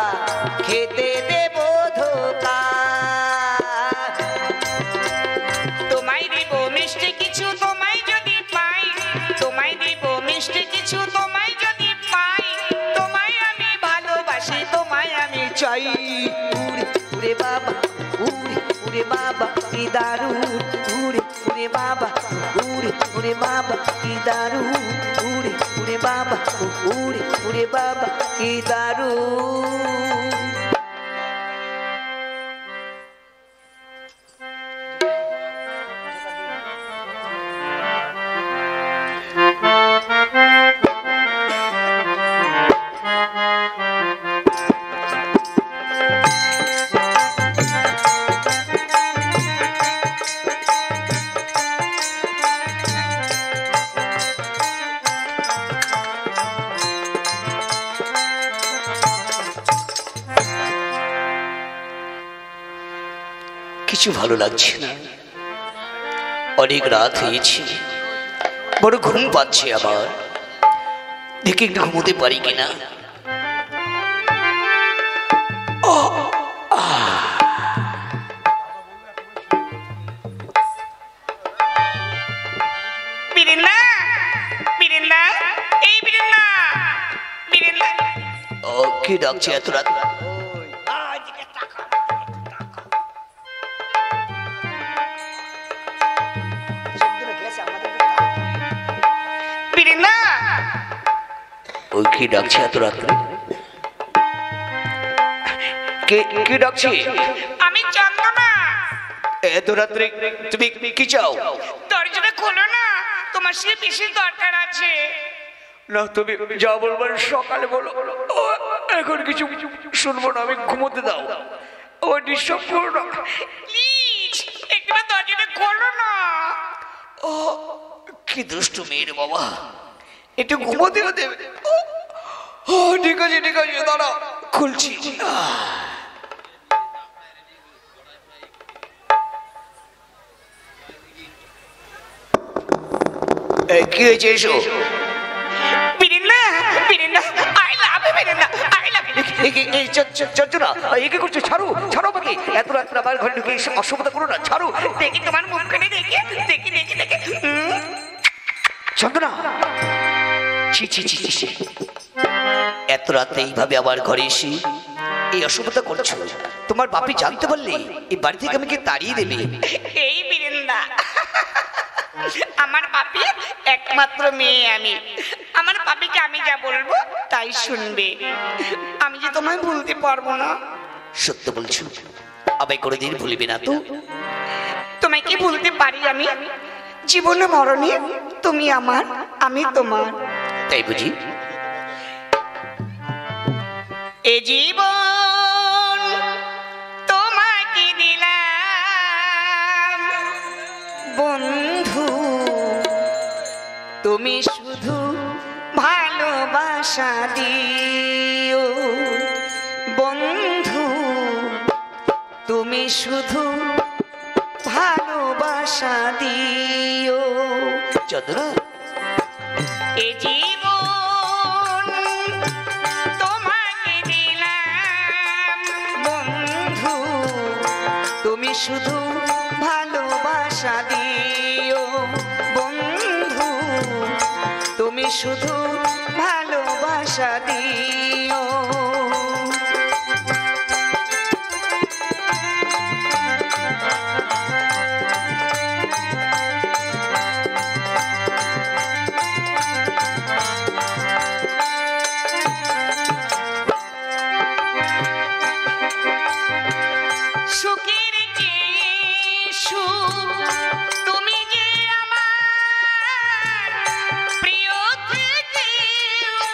খেতে দেব ধোকা। তোমায় দেব মিষ্টি কিছু, তোমায় যদি পাই। তোমায় দেব মিষ্টি কিছু, তোমায় যদি পাই। তোমায় আমি ভালোবাসি, তোমায় আমি চাই। উড়ে উড়ে বাবা, উড়ে উড়ে বাবা, কি দারুণ। উড়ে উড়ে বাবা, উড়ে উড়ে বাবা, কি দারুণ। উড়ে উড়ে বাবা, উড়ে উড়ে বাবা, কি দারুণ। কিছু ভালো লাগছে না, অনেক রাত হয়েছে, বড় ঘুম পাচ্ছে আমার। দেখি একটু ঘুমোতে পারি কিনা। বীরেন্দা, বীরেন্দা, এই বীরেন্দা, বীরেন্দা। ও, কে ডাকছে এত রাত? বীরেন্দা, ওই কে ডাকছে এত রাত্রে? কে কে ডাকছে? আমি চন্দনা। এত রাত্রে তুমি কি চাও? দরজাটা খোলো না, তোমার সে বিশেষ দরকার আছে। না, তুমি যা বলবার সকালে বলো। ও, এখন কিছু শুনবো না, আমি ঘুমোতে দাও। ও ডিস্টার্ব করো না। প্লিজ একবার দরজাটা খোলো না। ও, কি দুষ্টু মেয়ে রে বাবা, একটু ঘুমোতেও দেবে? ঠিক আছে ঠিক আছে, দাঁড়া খুলছি। কি হয়েছে এসো? বিরিন্না বিরিন্না আই লাভ ইউ বিরিন্না আই লাভ ইউ। চঞ্চনা একে করছো, ছাড়ো ছাড়ো আমাকে, এত রাত আমার ঘরে ঢুকে এসে অসুবিধা করো না, ছাড়ো। দেখি তোমার মুখখানে দেখি দেখি দেখি দেখি চন্দনা, ছি ছি ছি ছি ছি, এত রাতে এইভাবে আমার ঘরে এসে এই অসুবিধা করছো? তোমার বাপি জানতে পারলে এই বাড়ি থেকে আমাকে তাড়িয়ে দেবে। এই বিরিন্না, আমার বাপি একমাত্র মেয়ে আমি, আমার বাপিকে আমি যা বলবো তাই শুনবে, আমি যে তোমায় ভুলতে পারবো না। সত্য বলছো? আমায় কোনোদিন ভুলবে না তো? তোমায় কি ভুলতে পারি আমি? জীবনে মরণে তুমি আমার, আমি তোমার। তাই বুঝি? এ জীবন তোমাকে দিলাম বন্ধু, তুমি শুধু ভালোবাসা দিও বন্ধু, তুমি শুধু ভালোবাসা দিও। চন্দনা, এ জীবন তোমাকে দিলাম বন্ধু, তুমি শুধু ভালোবাসা দিও বন্ধু, তুমি শুধু ভালোবাসা দিও। সুখের চেয়ে সুখ তুমি যে আমার প্রিয় থেকে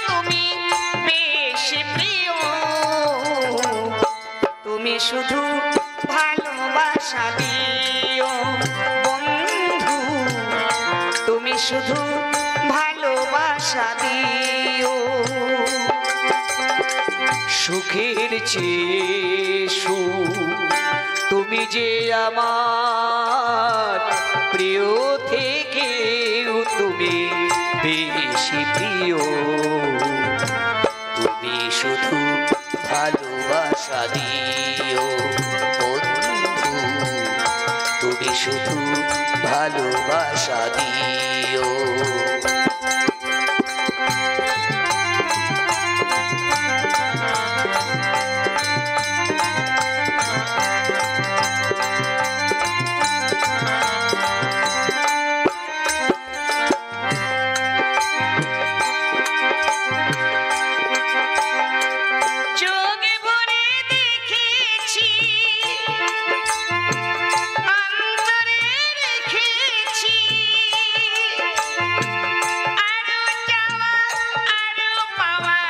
তুমি বেশি প্রিয়, তুমি শুধু ভালোবাসা দিও বন্ধু, তুমি শুধু ভালোবাসা দিও। সুখের চেয়ে সুখ তুমি যে আমার প্রিয় থেকেও তুমি বেশি প্রিয়, তুমি শুধু ভালোবাসা দিও বন্ধু, তুমি শুধু ভালোবাসা দিও। চোখে ভরে দেখেছি, অন্তরে রেখেছি, আরো চাওয়া আরো পাওয়া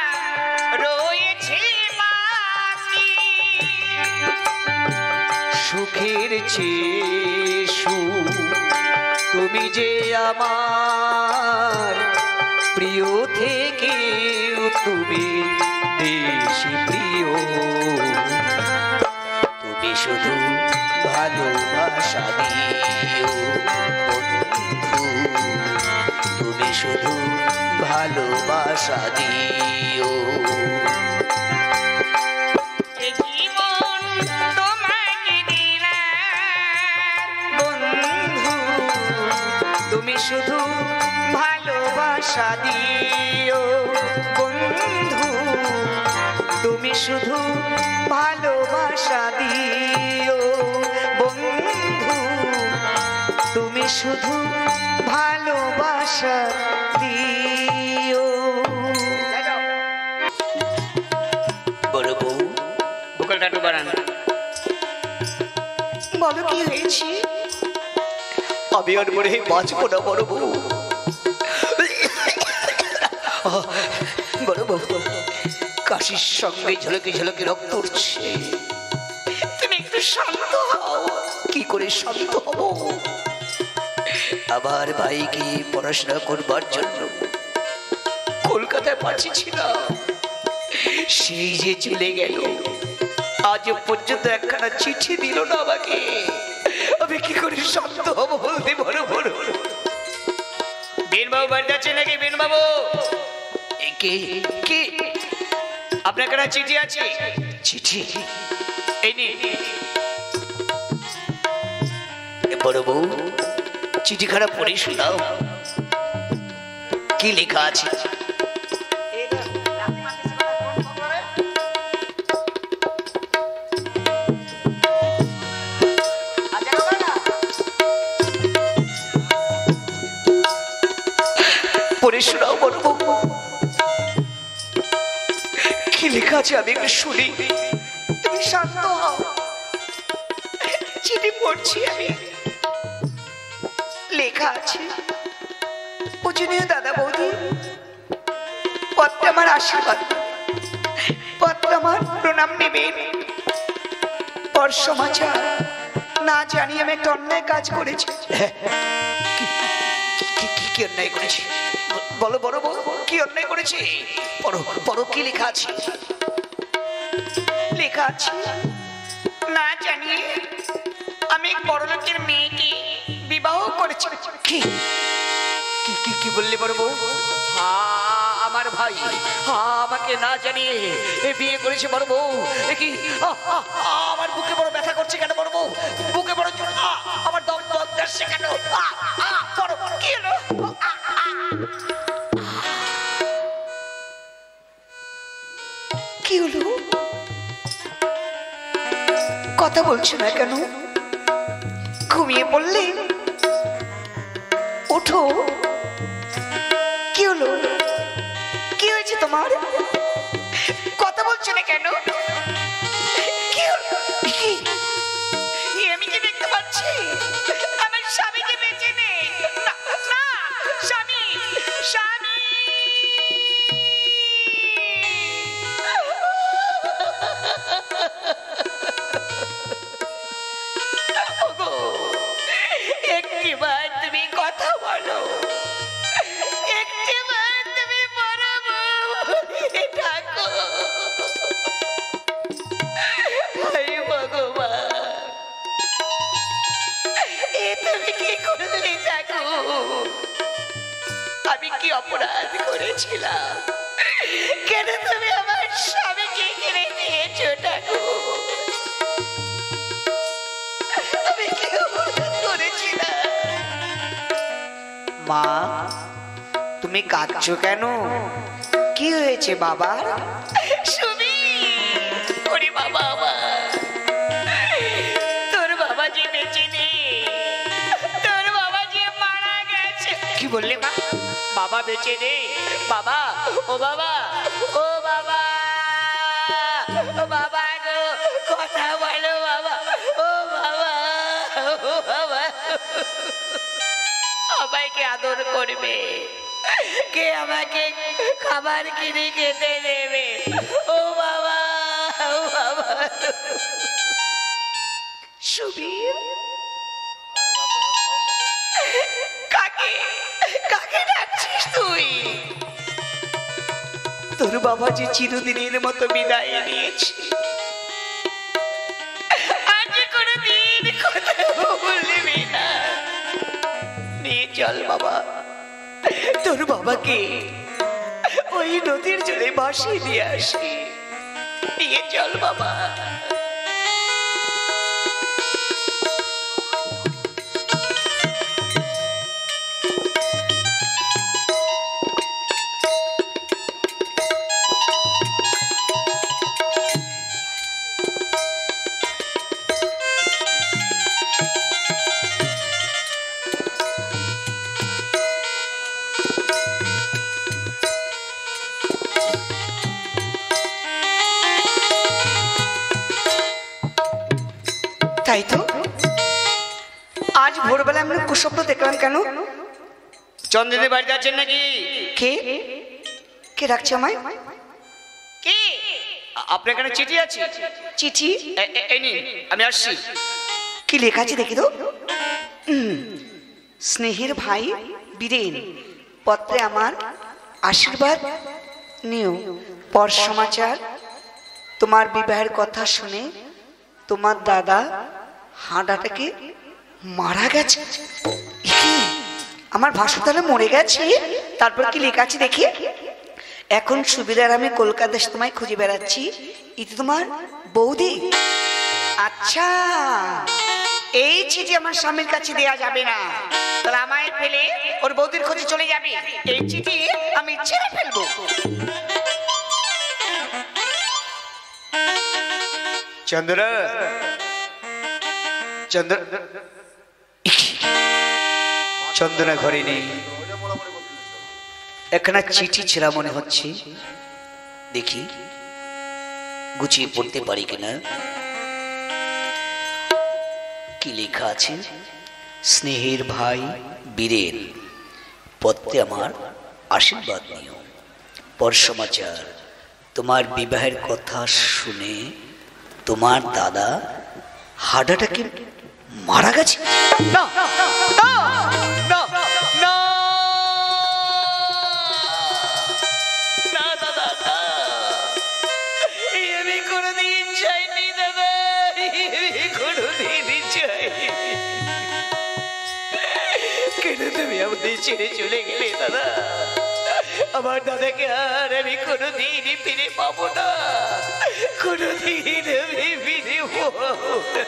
রয়েছে বাকি। সুখের চেয়ে সুখ তুমি যে আমার প্রিয় থেকেও তুমি বেশি প্রিয়, তুমি শুধু ভালোবাসা দিও বন্ধু, তুমি শুধু ভালোবাসা দিও। এ জীবন তোমাকে দিলাম বন্ধু, তুমি শুধু ভালোবাসা দিও বন্ধু, তুমি শুধু ভালোবাসা দিও বন্ধু, তুমি শুধু ভালোবাসা দিও। বড় বউ, ভোকালটা একটু বাড়ান। বলো কি হয়েছে? আমি আর মনে হয় বাঁচবো না বড় বউ। বড় বউ, কাশির সঙ্গে ঝলকে ঝলকে রক্ত উঠছে, তুমি একটু শান্ত হও। কি করে শান্ত হব? আমার ভাইকে পড়াশোনা করবার জন্য পাশে ছিলাম সেই যে চলে গেল, আজ পর্যন্ত একখানা চিঠি দিল না আমাকে। আমি কি করে শান্ত হবো বলতে বলো বলো। বেনবাবু বাড়িতে আছে নাকি? বেনবাবু, কে কে? আপনার কাছে চিঠি আছে? চিঠি এই নে। বড় বউ, চিঠিখানা পড়ে শোনাও, কি লেখা আছে? পড়ে শোনাও বড় বউ, কি লেখা আছে আমি একটু শুনি। তুমি শান্ত হও, চিঠি পড়ছি আমি। লেখা আছে, পূজনীয় দাদা বৌদি, পত্রে আমার আশীর্বাদ, পত্রে আমার প্রণাম নেবেন। পর সমাচার না জানি আমি একটা অন্যায় কাজ করেছি। কি অন্যায় করেছি? বলো বড় বউ, কি অন্যায় করেছি? পড়ো পড়ো, কি লেখা আছে? লেখা আছে, না জানিয়ে আমি এক বড়লোকের মেয়েকে বিবাহ করেছি। কি কি কি কি বললে বড় বউ? আমার ভাই আমাকে না জানিয়ে বিয়ে করেছে বড় বউ। কি আমার বুকে বড় ব্যথা করছে কেন বড় বউ? বুকে বড় আমার দম দম যাচ্ছে কেন? বড় বড় কি হলো? কি হলো? কথা বলছো না কেন? ঘুমিয়ে পড়লে? ওঠো, কি হলো? কি হয়েছে তোমার? কথা বলছো না কেন? কি হলো? আমি কি দেখতে পাচ্ছি আমার স্বামীকে বেঁচে নেই? না না, স্বামী স্বামী। একটিবার তুমি কথা বলো, একটিবার তুমি বড় বউ ডাকো। ভগবান, এ তুমি কি করলে ডাকো? আমি কি অপরাধ করেছিলাম? কেন তুমি আমার স্বামীকে কিনে নিয়েছো ডাকো? আমি কি অপরাধ করেছিলাম? মা, তুমি কাঁদছো কেন? কি হয়েছে বাবা? সুমি, ওরে বাবা, তোর বাবা যে বেঁচে নেই, তোর বাবা যে মারা গেছে। কি বললে মা? বাবা বেঁচে নেই? বাবা, ও বাবা, ও বাবা, ও বাবা গো, কথা বলো বাবা, ও বাবা, ও বাবা। আমাকে আদর করবে কে? আমাকে খাবার কিনে খেতে দেবে? ও বাবা, ও বাবা। সুবীর, কাকে কাকে ডাকছিস তুই? তোর বাবা যে চিরদিনের মতো বিদায় নিয়েছে, আজ কোনদিন কথা বলবি না। নিয়ে চল বাবা, তোর বাবাকে ওই নদীর জলে ভাসিয়ে দিয়ে আসি। নিয়ে চল বাবা। তাই তো, আজ ভোরবেলা আমি কুস্বপ্ন দেখলাম কেন? চন্দ্রদের বাড়িতে আছেন নাকি? কে কে ডাকছে আমায়? কি আপনার এখানে চিঠি আছে? চিঠি? এই নিন, আমি আসছি। কি লেখা আছে দেখি তো। স্নেহের ভাই বীরেন, পত্রে আমার আশীর্বাদ, নিও পর সমাচার, তোমার বিবাহের কথা শুনে তোমার দাদা হাঁটাটাকে মারা গেছে। কি আমার ভাসু তাহলে মরে গেছে? তারপর কি লেখা আছে দেখি। এখন সুবিধার আমি কলকাতা এসে তোমায় খুঁজে বেড়াচ্ছি, এটা তোমার বৌদি। আচ্ছা, এই চিঠি আমার স্বামীর কাছে দেয়া যাবে না, তাহলে আমায় ফেলে ওর বৌদির খোঁজে চলে যাবে। এই চিঠি আমি ছেড়ে ফেলবো। চন্দ্রা, চন্দ্র, চন্দনা ঘরে নেই। একখানা চিঠি ছেঁড়া মনে হচ্ছে, দেখি গুছিয়ে পড়তে পারি কিনা। কি লেখা আছে? স্নেহের ভাই বীরেন, পত্রে আমার আশীর্বাদ নিও। পর সমাচার, তোমার বিবাহের কথা শুনে তোমার দাদা হার্টঅ্যাটাকে মারা গেছে। না না না না না না দাদা, না, আমি কোনোদিন চাইনি দাদা, আমি কোনোদিন চাইনি। কেন তুমি আমাদের ছেড়ে চলে গেলে দাদা? আমার দাদাকে আর আমি কোনোদিন ফিরে পাবো না, কোনোদিন আমি ফিরে পাবো না।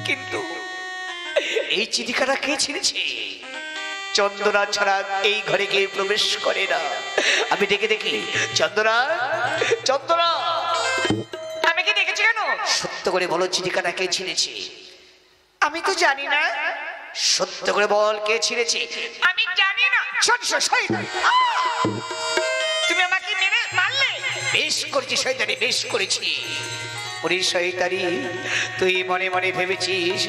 কিন্তু এই চিঠিখানা কে ছিঁড়েছে? চন্দনা ছাড়া এই ঘরে কেউ প্রবেশ করে না। আমি ডেকে দেখি, চন্দনা, চন্দনা, আমি কি দেখেছি কেন? সত্য করে বলো, চিঠিখানা কে ছিঁড়েছে? আমি তো জানি না। সত্য করে বল, কে ছিঁড়েছে? আমি জানি না। তুমি আমাকে মেরে মারলে। বেশ করেছি শয়তানি, বেশ করেছি। ওরে শয়তানি, তুই মনে মনে ভেবেছিস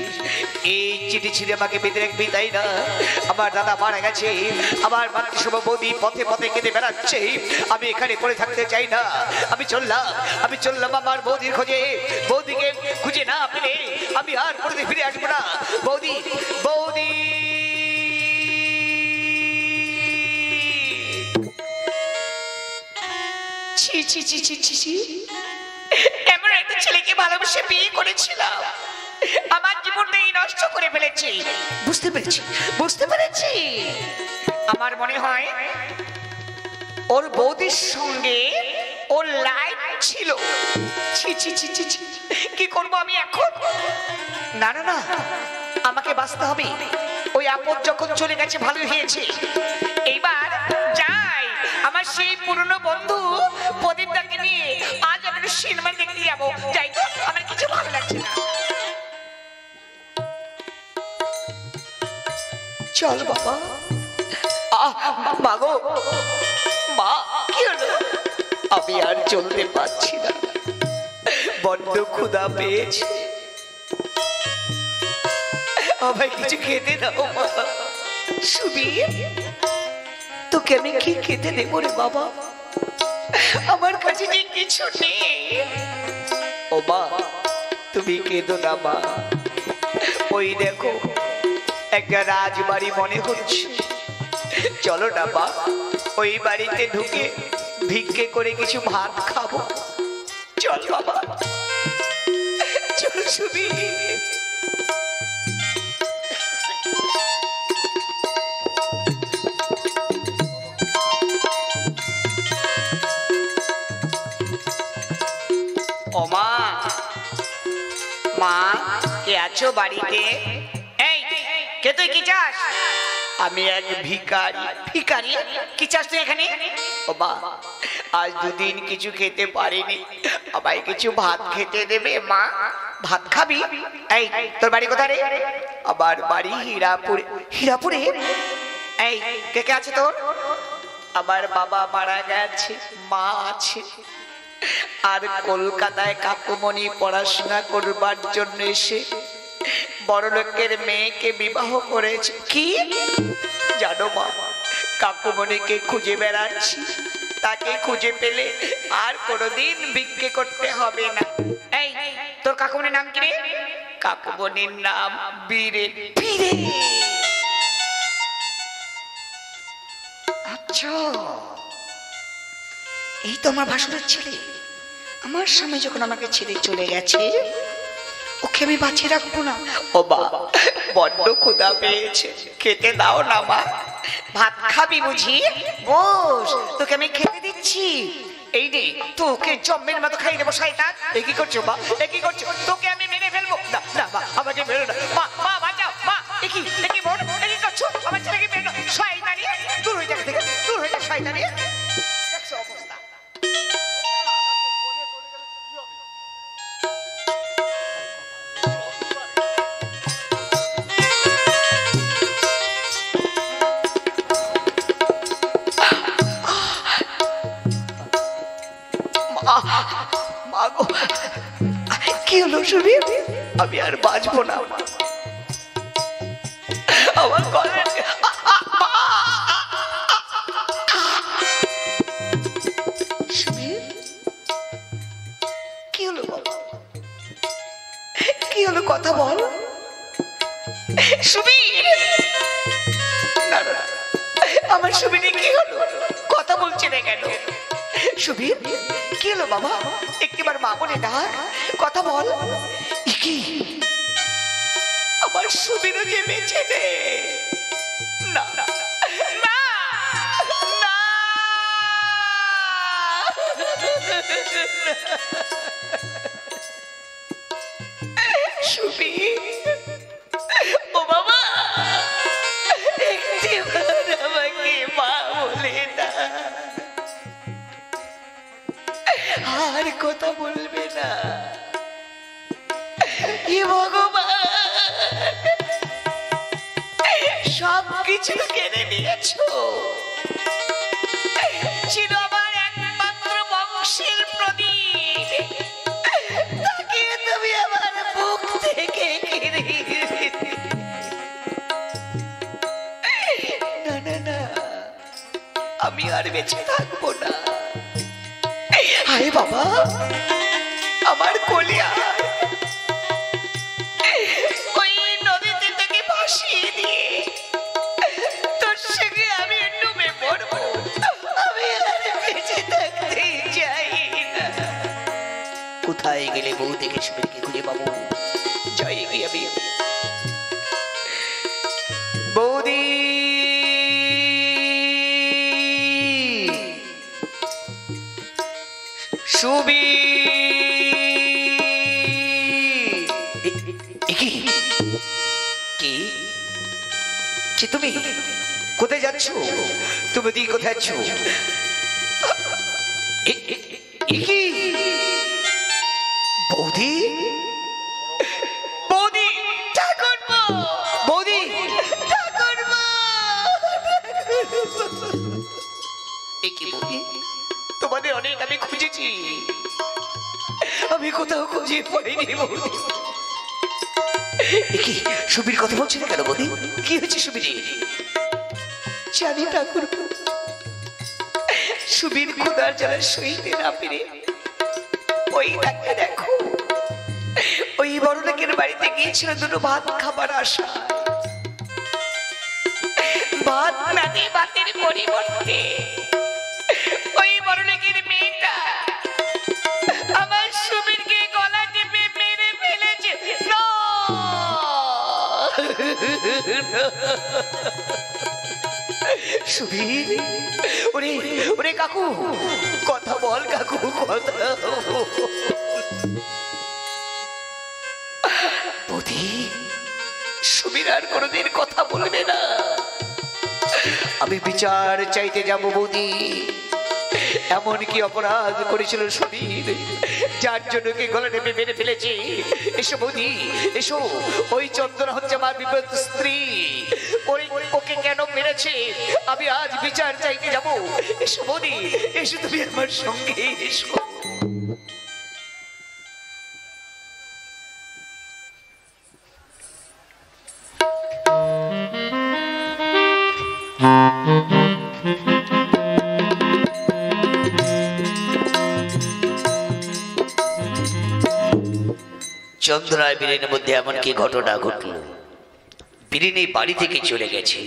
এই চিঠি ছিঁড়ে আমাকে বেঁধে রাখবি, তাই না? আমার দাদা মারা গেছে, আমার মাতৃসম বৌদি পথে পথে কেঁদে বেড়াচ্ছে, আমি এখানে পড়ে থাকতে চাই না। আমি চললাম আমার বৌদির খোঁজে। বৌদিকে খুঁজে না পেলে আমি আর কোনোদিন ফিরে আসবো না। বৌদি, বৌদি, ছি ছি ছি ছি ছি ছি, এমন একটা ছেলেকে ভালোবেসে বিয়ে করেছিলাম, আমার জীবনটা এই নষ্ট করে ফেলেছি। বুঝতে পেরেছি, বুঝতে পেরেছি। আমার মনে হয় ওর বৌদির সঙ্গে ওর লাইফ ছিল। ছি ছি ছি ছি ছি, কি করবো আমি এখন? না না না, আমাকে বাঁচতে হবে। ওই আপদ যখন চলে গেছে ভালোই হয়েছে। এইবার যাই আমার সেই পুরনো বন্ধু প্রদীপদাকে নিয়ে আজ আমি একটু সিনেমা দেখতে যাবো। যাই তো, আমার কিছু ভালো লাগছে না। চল বাবা। মাগো, মা, কি হলো? আমি আর চলতে পারছি না, বড্ড ক্ষুধা পেয়েছে, আমায় কিছু খেতে দাও মা। সুবীর, তোকে আমি কি খেতে দেবো রে বাবা? আমার কাছে যে কিছু নেই। ও মা, তুমি কেঁদো না মা। ওই দেখো একটা রাজবাড়ি মনে হচ্ছে, চলো না মা, ওই বাড়িতে ঢুকে ভিক্ষে করে কিছু ভাত খাবো। চল বাবা, চল সুবীর। ও মা, মা, কে আছো বাড়িতে? এই, কে তুই? কি চাস? আমি এক ভিখারি। ভিখারি? কি চাস তুই এখানে? ও মা, আজ দুদিন কিছু খেতে পারিনি, আমায় কিছু ভাত খেতে দেবে মা? ভাত খাবি? এই, তোর বাড়ি কোথায় রে? আমার বাড়ি হীরাপুরে। হীরাপুরে? এই, কে কে আছে তোর? আমার বাবা মারা গেছে, মা আছে, আর কলকাতায় কাকুমণি পড়াশোনা করবার জন্য এসে বড় লোকের মেয়েকে বিবাহ করেছে। কি জানো মা, কাকুমণিকে খুঁজে বেড়াচ্ছি, তাকে খুঁজে পেলে আর কোনোদিন ভিক্ষে করতে হবে না। এই, তোর কাকুমনির নাম কি রে? কাকুমণির নাম বীরেন। বীরেন? আচ্ছা, এই তো আমার ভাসুরের ছেলে। আমার স্বামী যখন আমাকে ছেড়ে চলে গেছে, ওকে আমি বাঁচিয়ে রাখবো না। ও বাবা, বড্ড ক্ষুধা পেয়েছে, খেতে দাও না মা। ভাত খাবি বুঝি? বস, তোকে আমি খেতে দিচ্ছি। এই রে, তোকে জম্মের মতো খাইয়ে দেবো শয়তান। এ কি করছো মা? এ কি করছো? তোকে আমি মেরে ফেলবো। না না মা, আমাকে মেরো না মা, মা বাঁচাও মা। এ কি বোন, এ কি করছো? আমার ছেলেকে মেরো না। শয়তানি, দূর হয়ে যা থেকে, দূর হয়ে যা শয়তানি। দেখছো অবস্থা? কি হলো সুবীর? আমি আর বাঁচবো না, আমার গলায় সুবীর। কি হলো বাবা? কি হলো? কথা বল সুবীর। না না, আমার সুবীরে কি হলো? কথা বলছে না কেন? সুবীর কি হলো বাবা? একটিবার মা বলে ডাক, কথা বল। কি আমার সুবীরও যে বেঁচে নেই? না না না না, সুবীর ও বাবা, একটিবার আমাকে মা বলে ডাক। আর কথা বলবে না? হে ভগবান, সব কিছু কেড়ে নিয়েছো। ছিল আমার একমাত্র বংশের প্রদীপ, তাকে তুমি আমার বুক থেকে কেড়ে নিয়েছিলে। না না না, আমি আর বেঁচে থাকবো না। আরে বাবা, আমার কলিয়া ওই নদীতে থেকে ভাসিয়ে দিয়ে তোর সঙ্গে আমি ডুবে পড়বো। আমি আর বেঁচে থাকতে চাই না। কোথায় গেলে বউ দেখে সুবীরকে খুঁজে পাবো? যাই আমি। বৌদি, তুমি কোথায় যাচ্ছ? তুমি দিকে কোথায় যাচ্ছ? বৌদি, বৌদি, ঠাকুরপো, বৌদি, ঠাকুরপো। বৌদি, তোমাদের অনেক আমি খুঁজেছি, আমি কোথাও খুঁজে পাইনি বৌদি। কি সুবীর কথা বলছি না কেন বৌদি? কি হয়েছে সুবীর? জানি ঠাকুর, সুবীর ক্ষুধার জ্বালা সইতে না পেরে ওই তাকে দেখো, ওই বড় লোকের বাড়িতে গিয়েছিল দুটো ভাত খাবার আশা। ভাত না দিয়ে ভাতের পরিবর্তে ওই বড় লোকের মেয়েটা আমার সুবীরকে গলা টিপে মেরে ফেলেছে। সুবীর, ওরে ওরে কাকু, কথা বল কাকু, কথা। বৌদি, সুবীর আর কোনোদিন কথা বলবে না। আমি বিচার চাইতে যাব বৌদি। এমন কি অপরাধ করেছিল সুবীর যার জন্য কে গলা টেপে মেরে ফেলেছে? এসো বৌদি, এসো। ওই চন্দনা হচ্ছে আমার বিপদ স্ত্রী, ওকে কেন মেরেছে আমি আজ বিচার চাইতে যাব। এসো বৌদি, এসো তুমি আমার সঙ্গে এসো। চন্দ্রায় বীরের মধ্যে এমন কি ঘটনা ঘটল? বীরিনী বাড়ি থেকে চলে গেছে,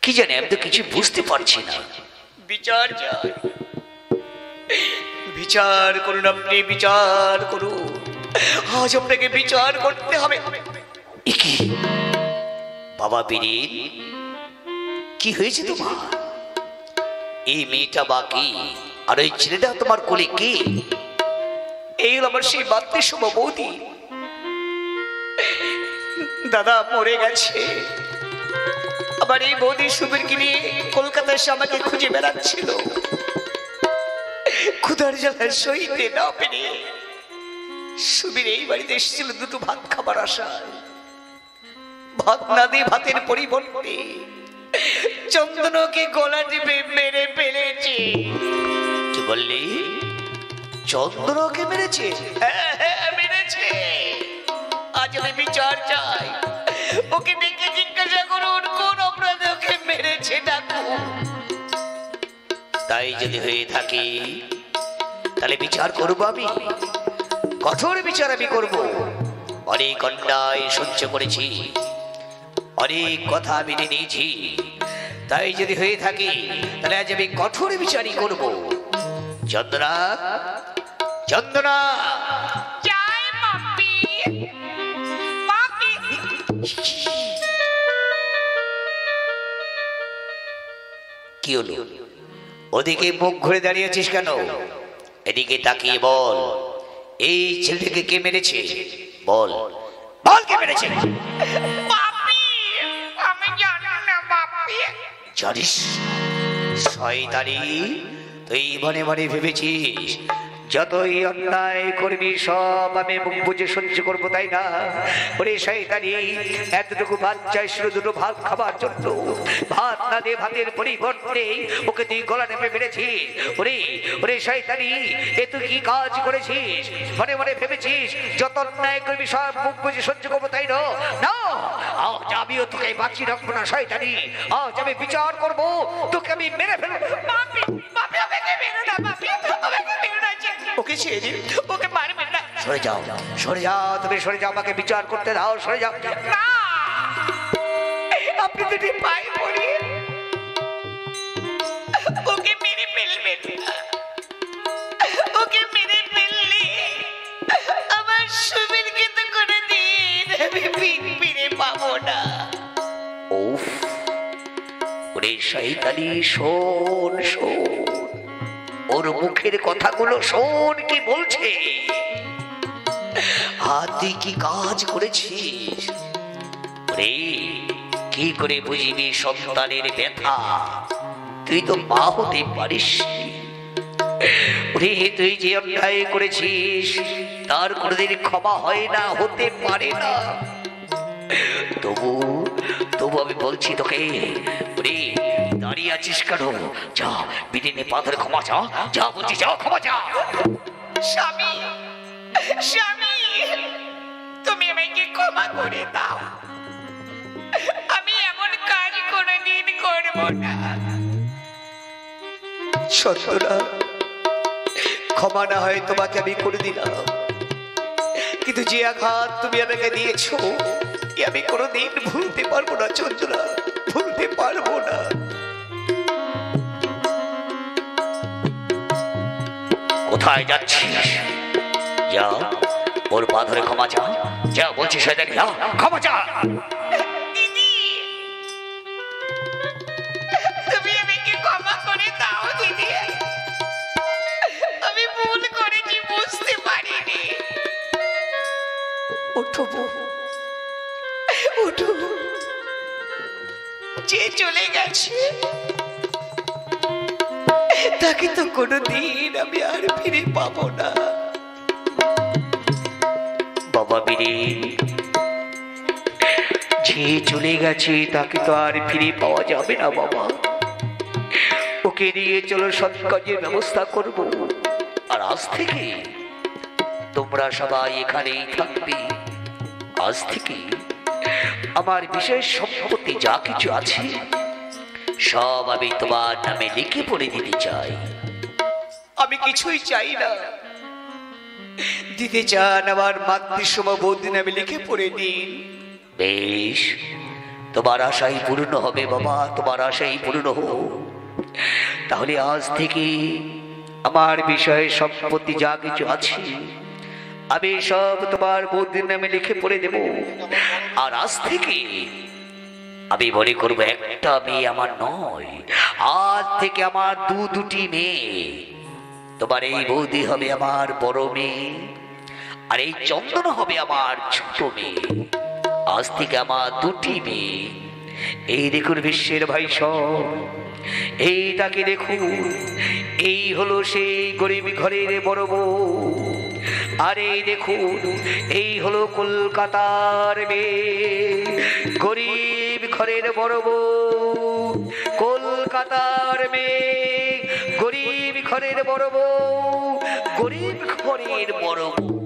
কি জানি আমি তো কিছু বুঝতে পারছি না। বিচার চাই, বিচার করুন, আপনি বিচার করুন, আজ আপনাকে বিচার করতে হবে। এ কি বাবা বীরেন, কি হয়েছে তোমার? এই মেয়েটা বাকি আর ওই ছেলেটা তোমার কোলে কে? এই হলো আমার সেই বাত্রিসম বৌদি। দাদা মরে গেছে, আবার এই বৌদি সুবীরকে নিয়ে কলকাতায় এসে আমাকে খুঁজে বেড়াচ্ছিল। ক্ষুধার জ্বালায় সইতে না পেরে সুবীর এই বাড়িতে এসেছিল দুটো ভাত খাবার আশায়। ভাত না দিয়ে ভাতের পরিবর্তে চন্দনকে গলা টিপে মেরে ফেলেছে। কি বললি? চন্দ্রকে মেরেছে? হ্যাঁ, হ্যাঁ, মেরেছে। আজ আমি বিচার চাই, ওকে ডেকে জিজ্ঞাসা করুন কোন অপরাধে ওকে মেরেছে। ডাকুন। তাই যদি হয়ে থাকে তাহলে বিচার করবো আমি, কঠোর বিচার আমি করব। অনেক অন্যায় সহ্য করেছি, অনেক কথা মেনে নিয়েছি, তাই যদি হয়ে থাকে তাহলে আজ আমি কঠোর বিচারই করব। চন্দনা, চন্দনা, জয় মাপি, মাপি। কি হলো? ওদিকে মুখ ঘুরে দাঁড়িয়েছিস কেন? এদিকে তাকিয়ে বল, এই ছেলেটাকে কে মেরেছে? বল, বল কে মেরেছে? মাপি, আমি জানি না মাপি। জানিস? শয়তানি, তুই মনে মনে ভেবেছিস যতই অন্যায় করবি সব আমি মুখ বুঝে সহ্য করবো, তাই না? ওরে শয়তানি, এতটুকু ভাত চাই শুধু দুটো ভাত খাবার জন্য, ভাত না দিয়ে ভাতের পরিবর্তে ওকে তুই গলা নেপে মেরেছিস। ওরে ওরে শয়তানি, এ তুই কি কাজ করেছিস? মনে মনে ভেবেছিস যত অন্যায় করবি সব মুখ বুঝে সহ্য করবো, তাই না? না, আজ আমিও তোকে বাঁচিয়ে রাখবো না শয়তানি, আজ আমি বিচার করবো, তোকে আমি মেরে ফেলবো। মাপি, মাপি, আমাকে মেরো না মাপি, আমাকে মেরো না। ওকে ছেড়ে দিন, ওকে মারবেন না। সরে যাও, সরে যাও, তুমি সরে যাও, আমাকে বিচার করতে দাও, সরে যাও। না, আপনি দুটি পায়ে পড়ি, ওকে মেরে ফেলবেন না। ওকে মেরে ফেললে আমার সুবীরকে তো কোনোদিন আমি ফিরে পাবো না। উফ, ওরে শয়তানি, শোন শোন, ওর মুখের কথাগুলো শোন কি বলছে। তুই কি কাজ করেছিস? রে, কি করে বুঝিবি সন্তানের ব্যথা? তুই তো মা হতে পারিস। রে, তুই যে অন্যায় করেছিস তার কোনোদিন ক্ষমা হয় না, হতে পারে না। তবু তবু আমি বলছি তোকে, রে দাঁড়িয়ে আছিস কেন? যা বিদিনে পা ধরে ক্ষমা চা, যা বলছি যা, ক্ষমা চা। স্বামী, স্বামী, তুমি আমাকে ক্ষমা করে দাও, আমি এমন কাজ কোনোদিন করব না। সত্যনা, ক্ষমা না হয় তোমাকে আমি করে দিলাম, কিন্তু যে আঘাত তুমি আমাকে দিয়েছো আমি কোনোদিন ভুলতে পারবো না চঞ্চলা, ভুলতে পারবো না। কোথায় যাচ্ছিস? যা, ওর পা ধরে ক্ষমা চা, যা বলছি শয়তানি, যা ক্ষমা চা। দিদি, তুমি আমাকে ক্ষমা করে দাও দিদি, আমি ভুল করেছি, বুঝতে পারিনি। ওঠো ওঠো, যে চলে গেছে তাকে তো কোনোদিন আমি আর ফিরে পাবো না। বাবা বীরেন, যে চলে গেছে তাকে তো আর ফিরে পাওয়া যাবে না বাবা। ওকে নিয়ে চলো সৎ কাজের ব্যবস্থা করব। আর আজ থেকে তোমরা সবাই এখানেই থাকবে। আজ থেকে আমার বিশেষ সম্পত্তি যা কিছু আছে সব আমি তোমার নামে লিখে পড়ে দিতে চাই। আমি কিছুই চাই না, দিতে চান আমার মাতৃসম বৌদি নামে লিখে পড়ে দিন। বেশ, তোমার আশাই পূর্ণ হবে বাবা, তোমার আশাই পূর্ণ হোক। তাহলে আজ থেকে আমার বিষয়ে সম্পত্তি যা কিছু আছে আমি সব তোমার বৌদির নামে লিখে পড়ে দেব। আর আজ থেকে আমি মনে করবো একটা মেয়ে আমার নয়, আজ থেকে আমার দুটি মেয়ে। তোমার এই বৌদি হবে আমার বড় মেয়ে, আর এই চন্দন হবে আমার ছোট মেয়ে। আজ থেকে আমার দুটি মেয়ে। এই দেখুন বিশ্বের ভাই সব, এইটাকে দেখুন, এই হলো সেই গরিব ঘরের বড় বউ। আর এই দেখুন, এই হলো কলকাতার মেয়ে, গরিব ঘরের বড় বউ। কলকাতার মেয়ে, গরিব ঘরের বড় বউ, গরিব ঘরের বড় বউ।